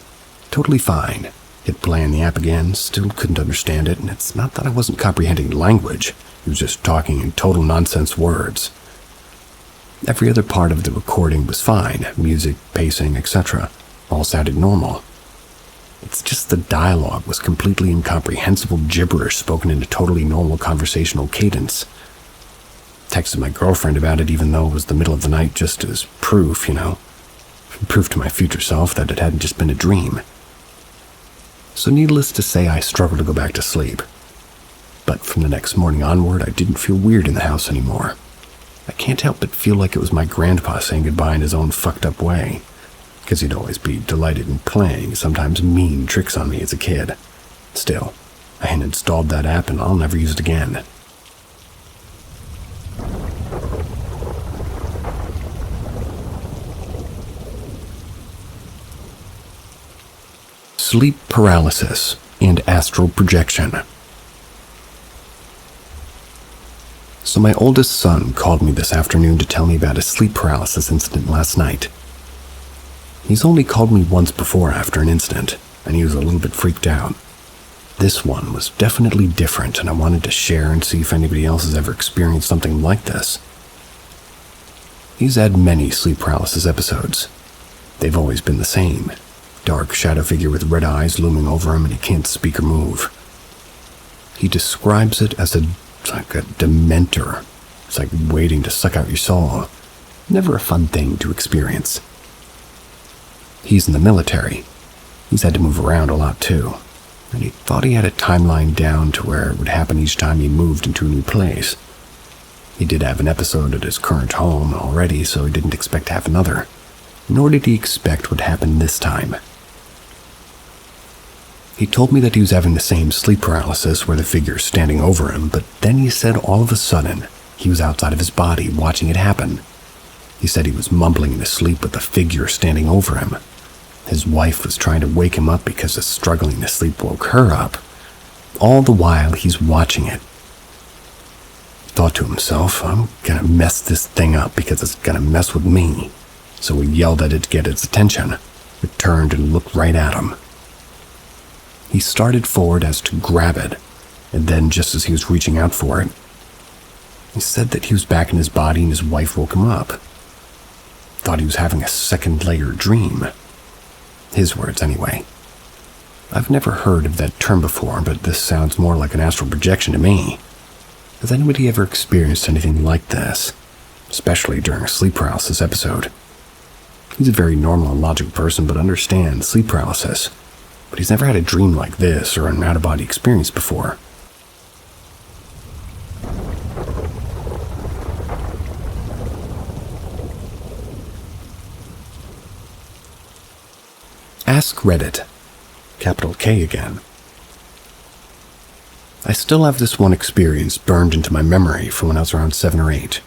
Totally fine. Hit play on the app again, still couldn't understand it, and it's not that I wasn't comprehending language. He was just talking in total nonsense words. Every other part of the recording was fine. Music, pacing, etc. All sounded normal. It's just the dialogue was completely incomprehensible gibberish spoken in a totally normal conversational cadence. Texted my girlfriend about it even though it was the middle of the night just as proof, Proof to my future self that it hadn't just been a dream. So needless to say, I struggled to go back to sleep. But from the next morning onward, I didn't feel weird in the house anymore. I can't help but feel like it was my grandpa saying goodbye in his own fucked up way, because he'd always be delighted in playing sometimes mean tricks on me as a kid. Still, I had installed that app and I'll never use it again. Sleep paralysis and astral projection. So my oldest son called me this afternoon to tell me about his sleep paralysis incident last night. He's only called me once before after an incident, and he was a little bit freaked out. This one was definitely different, and I wanted to share and see if anybody else has ever experienced something like this. He's had many sleep paralysis episodes. They've always been the same. Dark shadow figure with red eyes looming over him and he can't speak or move. He describes it as like a dementor. It's like waiting to suck out your soul. Never a fun thing to experience. He's in the military. He's had to move around a lot too. And he thought he had a timeline down to where it would happen each time he moved into a new place. He did have an episode at his current home already, so he didn't expect to have another. Nor did he expect what happened this time. He told me that he was having the same sleep paralysis where the figure's standing over him, but then he said all of a sudden he was outside of his body watching it happen. He said he was mumbling in his sleep with the figure standing over him. His wife was trying to wake him up because the struggling to sleep woke her up. All the while he's watching it. He thought to himself, I'm gonna mess this thing up because it's gonna mess with me. So he yelled at it to get its attention. It turned and looked right at him. He started forward as to grab it, and then just as he was reaching out for it, he said that he was back in his body and his wife woke him up. Thought he was having a second layer dream. His words anyway. I've never heard of that term before, but this sounds more like an astral projection to me. Has anybody ever experienced anything like this? Especially during a sleep paralysis episode. He's a very normal and logical person, but understands sleep paralysis. But he's never had a dream like this or an out-of-body experience before. Ask Reddit. Capital K again. I still have this one experience burned into my memory from when I was around 7 or 8.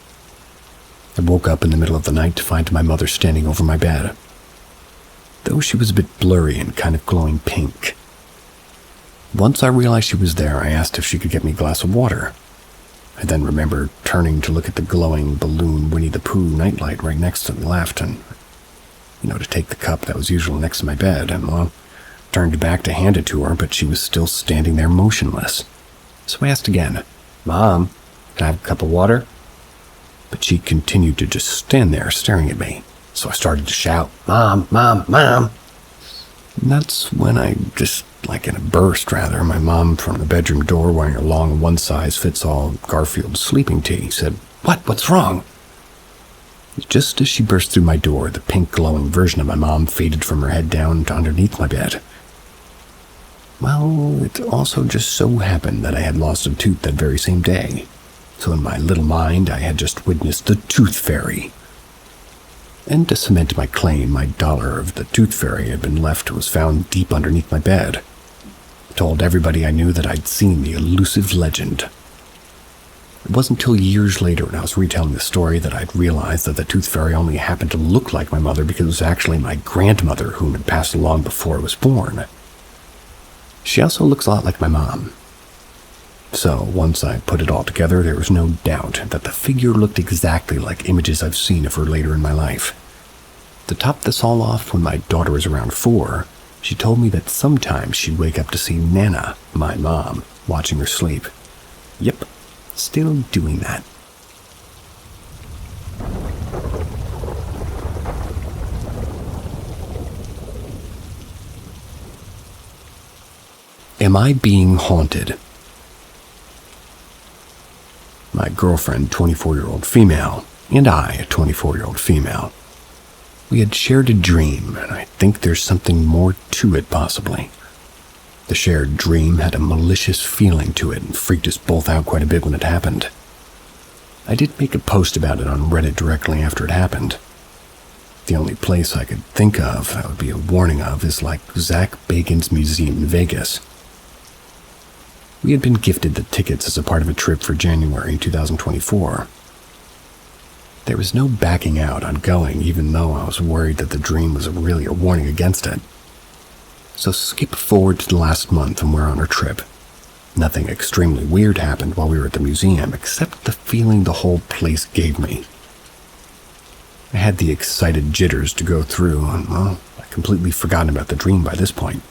I woke up in the middle of the night to find my mother standing over my bed. Though she was a bit blurry and kind of glowing pink. Once I realized she was there, I asked if she could get me a glass of water. I then remembered turning to look at the glowing balloon Winnie the Pooh nightlight right next to the left and, to take the cup that was usually next to my bed, and, turned back to hand it to her, but she was still standing there motionless. So I asked again, Mom, can I have a cup of water? But she continued to just stand there staring at me. So I started to shout, Mom, Mom, Mom. And that's when I just, like in a burst rather, my mom from the bedroom door wearing a long one-size-fits-all Garfield sleeping tee said, What's wrong? Just as she burst through my door, the pink glowing version of my mom faded from her head down to underneath my bed. Well, it also just so happened that I had lost a tooth that very same day. So in my little mind, I had just witnessed the tooth fairy. And to cement my claim, my dollar of the tooth fairy had been left was found deep underneath my bed. I told everybody I knew that I'd seen the elusive legend. It wasn't until years later when I was retelling the story that I'd realized that the tooth fairy only happened to look like my mother because it was actually my grandmother whom had passed along before I was born. She also looks a lot like my mom. So once I put it all together, there was no doubt that the figure looked exactly like images I've seen of her later in my life. To top this all off, when my daughter was around 4, she told me that sometimes she'd wake up to see Nana, my mom, watching her sleep. Yep, still doing that. Am I being haunted? My girlfriend, 24-year-old female, and I, a 24-year-old female. We had shared a dream, and I think there's something more to it possibly. The shared dream had a malicious feeling to it and freaked us both out quite a bit when it happened. I did make a post about it on Reddit directly after it happened. The only place I could think of that would be a warning of is like Zach Bacon's museum in Vegas. We had been gifted the tickets as a part of a trip for January 2024. There was no backing out on going, even though I was worried that the dream was really a warning against it. So skip forward to the last month and we're on our trip. Nothing extremely weird happened while we were at the museum, except the feeling the whole place gave me. I had the excited jitters to go through, and well, I completely forgotten about the dream by this point.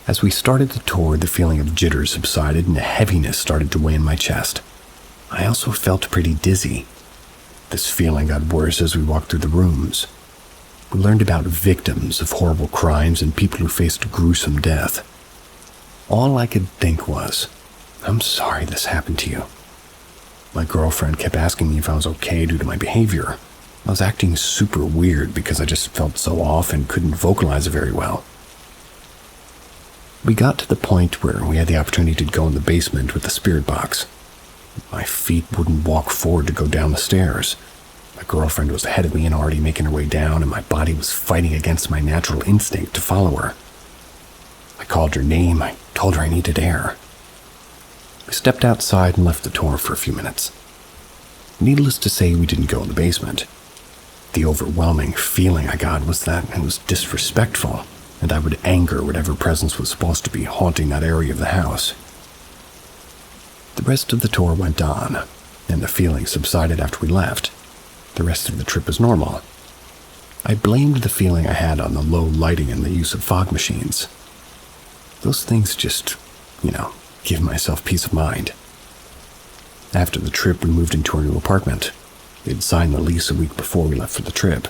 As we started the tour, the feeling of jitters subsided and a heaviness started to weigh in my chest. I also felt pretty dizzy. This feeling got worse as we walked through the rooms. We learned about victims of horrible crimes and people who faced gruesome death. All I could think was, I'm sorry this happened to you. My girlfriend kept asking me if I was okay due to my behavior. I was acting super weird because I just felt so off and couldn't vocalize it very well. We got to the point where we had the opportunity to go in the basement with the spirit box. My feet wouldn't walk forward to go down the stairs. My girlfriend was ahead of me and already making her way down, and my body was fighting against my natural instinct to follow her. I called her name. I told her I needed air. We stepped outside and left the tour for a few minutes. Needless to say, we didn't go in the basement. The overwhelming feeling I got was that it was disrespectful, and I would anger whatever presence was supposed to be haunting that area of the house. The rest of the tour went on, and the feeling subsided after we left. The rest of the trip was normal. I blamed the feeling I had on the low lighting and the use of fog machines. Those things just, give myself peace of mind. After the trip, we moved into our new apartment. We had signed the lease a week before we left for the trip.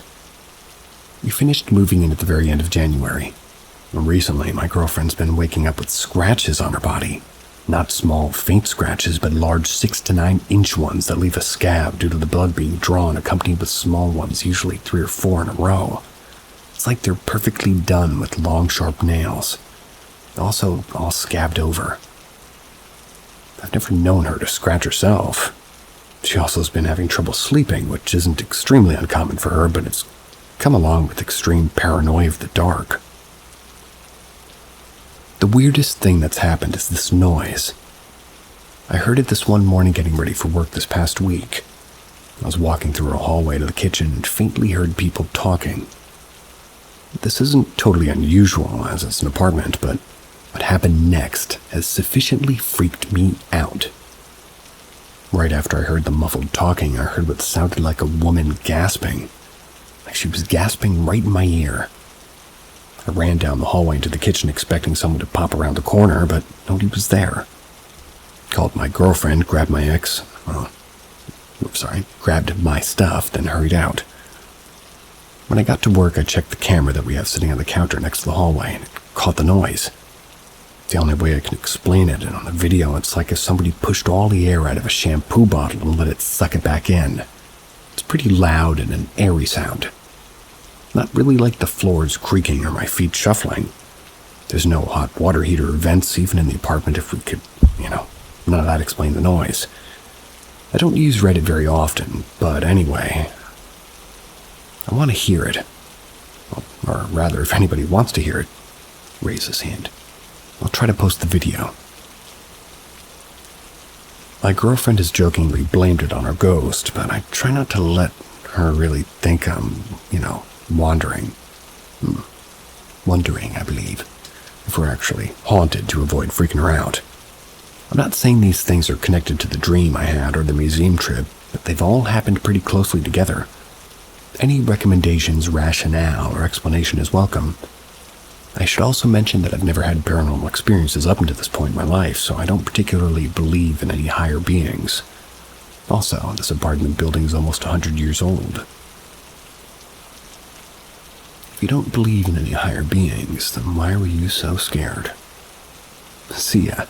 We finished moving in at the very end of January. Recently, my girlfriend's been waking up with scratches on her body. Not small, faint scratches, but large 6 to 9 inch ones that leave a scab due to the blood being drawn, accompanied with small ones, usually 3 or 4 in a row. It's like they're perfectly done with long, sharp nails. Also, all scabbed over. I've never known her to scratch herself. She also has been having trouble sleeping, which isn't extremely uncommon for her, but it's come along with extreme paranoia of the dark. The weirdest thing that's happened is this noise. I heard it this one morning getting ready for work this past week. I was walking through a hallway to the kitchen and faintly heard people talking. This isn't totally unusual as it's an apartment, but what happened next has sufficiently freaked me out. Right after I heard the muffled talking, I heard what sounded like a woman gasping. Like she was gasping right in my ear. I ran down the hallway into the kitchen expecting someone to pop around the corner, but nobody was there. Called my girlfriend, grabbed my stuff, then hurried out. When I got to work, I checked the camera that we have sitting on the counter next to the hallway, and it caught the noise. The only way I can explain it, and on the video, it's like if somebody pushed all the air out of a shampoo bottle and let it suck it back in. It's pretty loud and an airy sound. Not really like the floors creaking or my feet shuffling. There's no hot water heater or vents even in the apartment if we could, none of that explained the noise. I don't use Reddit very often, but anyway, I want to hear it. Or rather, if anybody wants to hear it, raise his hand. I'll try to post the video. My girlfriend has jokingly blamed it on our ghost, but I try not to let her really think I'm, wandering. Wondering, I believe, if we're actually haunted to avoid freaking her out. I'm not saying these things are connected to the dream I had or the museum trip, but they've all happened pretty closely together. Any recommendations, rationale, or explanation is welcome. I should also mention that I've never had paranormal experiences up until this point in my life, so I don't particularly believe in any higher beings. Also, this apartment building is almost 100 years old. If you don't believe in any higher beings, then why were you so scared? See ya.